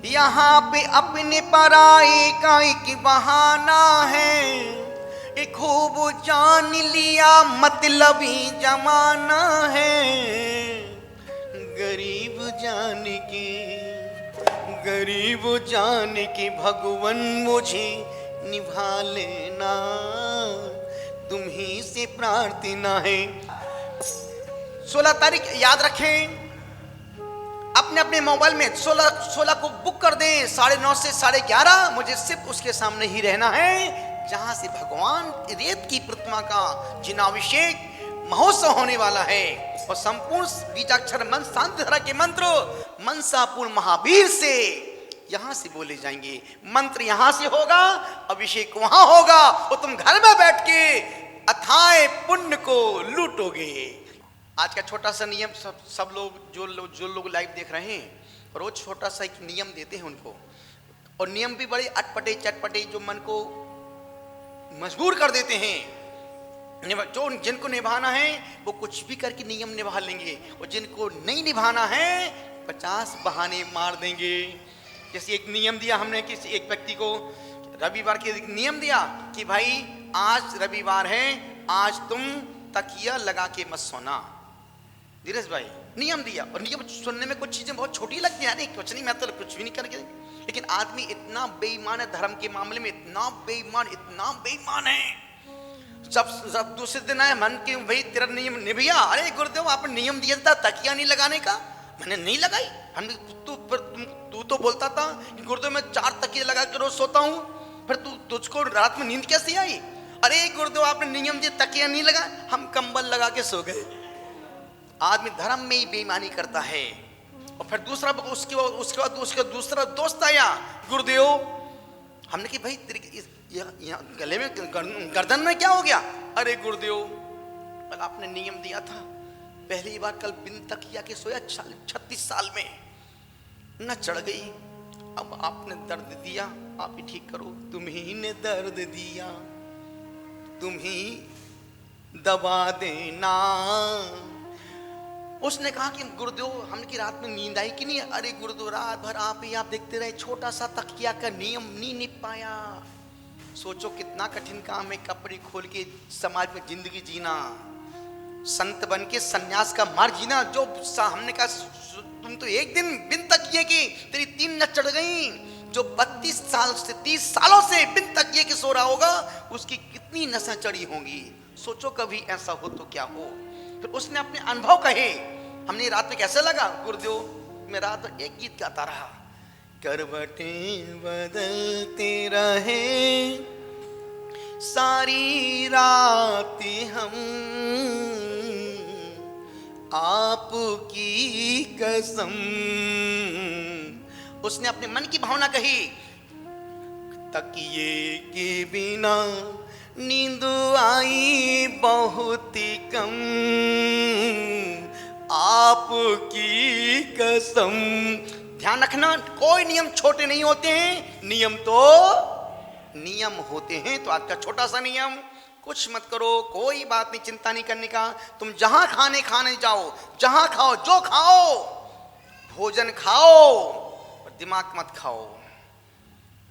यहाँ पे अपने पराई का एक बहाना है, एक खूब जान लिया मतलबी जमाना है, गरीब जान के भगवन मुझे निभा लेना, तुम्ही से प्रार्थना है। 16 तारीख याद रखें, अपने अपने मोबाइल में 16 को बुक कर दें, 9:30 से 11:30। मुझे सिर्फ उसके सामने ही रहना है जहां से भगवान रेत की प्रतिमा का जिनाभिषेक महोत्सव होने वाला है, और संपूर्ण बीजाक्षर मन शांतिधारा के मंत्र मनसापूर्ण महावीर से यहां से बोले जाएंगे। मंत्र यहां से होगा, अभिषेक वहां होगा, और तुम घर में बैठ के अथाय पुण्य को लूटोगे। आज का छोटा सा नियम, सब लोग जो लोग लाइव देख रहे हैं, रोज छोटा सा एक नियम देते हैं उनको, और नियम भी बड़े अटपटे चटपटे जो मन को मजबूर कर देते हैं। जो जिनको निभाना है वो कुछ भी करके नियम निभा लेंगे, और जिनको नहीं निभाना है 50 बहाने मार देंगे। जैसे एक नियम दिया हमने किसी एक व्यक्ति को, रविवार के नियम दिया कि भाई आज रविवार है, आज तुम तकिया लगा के मत सोना। धीरज भाई नियम दिया, और नियम सुनने में कुछ चीजें बहुत छोटी लगती हैं, नहीं कुछ नहीं, मैं तो कुछ भी नहीं करके, लेकिन आदमी इतना बेईमान है धर्म के मामले में, इतना बेईमान है। जब दूसरे दिन आए मन के भाई तेरा नियम निभिया, अरे गुरुदेव आपने नियम दिया था तकिया नहीं लगाने का, मैंने नहीं लगाई। हमने तू तो बोलता था कि गुरुदेव मैं 4 तकिया लगा के रोज सोता हूँ, फिर तुझको रात में नींद कैसे आई? अरे गुरुदेव आपने नियम दिया तकिया नहीं लगा, हम कंबल लगा के सो गए। आदमी धर्म में ही बेईमानी करता है। और फिर दूसरा उसके बाद उसका दूसरा दोस्त आया, गुरुदेव हमने कि भाई तेरे गले में गर्दन में क्या हो गया? अरे गुरुदेव कल आपने नियम दिया था, पहली बार कल बिन तकिया के सोया 36 साल में, न चढ़ गई, अब आपने दर्द दिया, आप ही ठीक करो, तुम ही ने दर्द दिया, तुम ही दबा देना। उसने कहा कि गुरुदेव हमने की रात में नींद आई कि नहीं? अरे गुरुदेव रात भर आप देखते रहे, छोटा सा तकिया का नियम नहीं निभ पाया। सोचो कितना कठिन काम है कपड़े खोल के समाज में जिंदगी जीना, संत बन के सन्यास का मार्ग जीना। जो हमने कहा तुम तो एक दिन बिन तकिए की तेरी 3 नस चढ़ गई, जो 32 साल से 30 सालों से बिन तकिए के सो रहा होगा उसकी कितनी नसें चढ़ी होंगी। सोचो कभी ऐसा हो तो क्या हो। फिर उसने अपने अनुभव कहे, हमने रात में कैसे लगा? गुरुदेव मैं रात में एक गीत गाता रहा, करवटें बदलते रहे सारी रात हम आपकी कसम। उसने अपने मन की भावना कही, तकिए के बिना नींद आई बहुत ही कम, आपकी कसम। ध्यान रखना, कोई नियम छोटे नहीं होते हैं, नियम तो नियम होते हैं। तो आज का छोटा सा नियम, कुछ मत करो, कोई बात नहीं, चिंता नहीं करने का। तुम जहां खाने जाओ, जहां खाओ, जो खाओ, भोजन खाओ और दिमाग मत खाओ।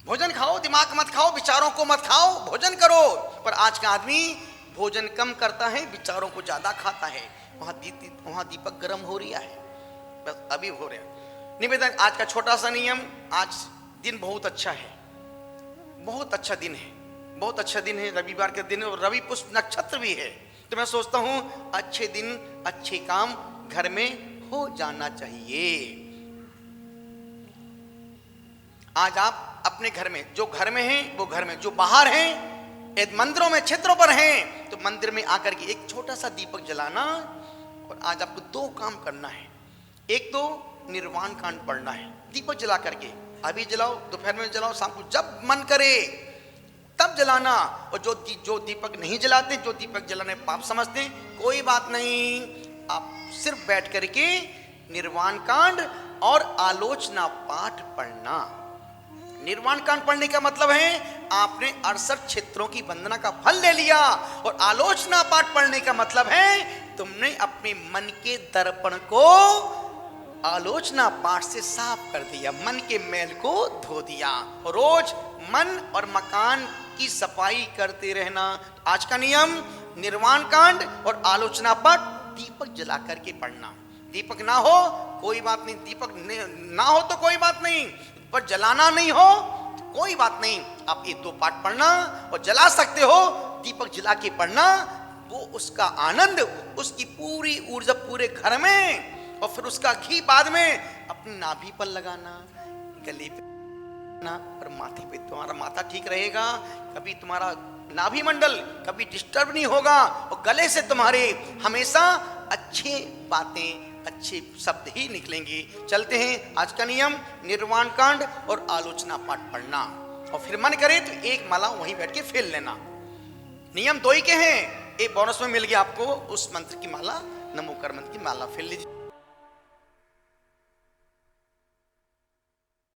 भोजन खाओ, दिमाग मत खाओ, विचारों को मत खाओ, भोजन करो। पर आज का आदमी भोजन कम करता है, विचारों को ज्यादा खाता है। वहां दीपक गर्म हो रहा है, बस अभी हो रहा है। निवेदन, आज का छोटा सा नियम। आज दिन बहुत अच्छा है, बहुत अच्छा दिन है, बहुत अच्छा दिन है, रविवार के दिन है और रवि पुष्प नक्षत्र भी है। तो मैं सोचता हूं अच्छे दिन, अच्छे काम घर में हो जाना चाहिए। आज आप अपने घर में, जो घर में हैं वो घर में, जो बाहर हैं, मंदिरों में, क्षेत्रों पर हैं, तो मंदिर में आकर के एक छोटा सा दीपक जलाना। और आज आपको दो काम करना है। एक तो निर्वाण कांड पढ़ना है दीपक जला करके। अभी जलाओ, दोपहर में जलाओ, शाम को जब मन करे तब जलाना। और जो दीपक नहीं जलाते, जो दीपक जलाने पाप समझते, कोई बात नहीं, आप सिर्फ बैठ करके निर्वाण कांड और आलोचना पाठ पढ़ना। निर्वाण कांड पढ़ने का मतलब है आपने 68 क्षेत्रों की वंदना का फल ले लिया। और आलोचना पाठ पढ़ने का मतलब है तुमने अपने मन के दर्पण को आलोचना पाठ से साफ कर दिया, मन के मैल को धो दिया। रोज मन और मकान की सफाई करते रहना। आज का नियम, निर्वाण कांड और आलोचना पाठ दीपक जला करके पढ़ना। दीपक ना हो कोई बात नहीं, दीपक ना हो तो कोई बात नहीं, पर जलाना नहीं हो तो कोई बात नहीं। आप ये दो पाठ पढ़ना और जला सकते हो, दीपक जला के पढ़ना। वो उसका आनंद, उसकी पूरी ऊर्जा पूरे घर में। और फिर उसका घी बाद में अपनी नाभि पर लगाना, गले पे ना, और माथे पे। तुम्हारा माथा ठीक रहेगा, कभी तुम्हारा नाभि मंडल कभी डिस्टर्ब नहीं होगा। और गले से तुम्हारे हमेशा अच्छे बातें, अच्छे शब्द ही निकलेंगे। चलते हैं, आज का नियम निर्वाण कांड और आलोचना पाठ पढ़ना। और फिर मन करे तो एक माला वहीं बैठ के फेल लेना। नियम दो ही के हैं, एक बोनस में मिल गया आपको, उस मंत्र की माला, नमो कर मंत्र की माला फेल लीजिए।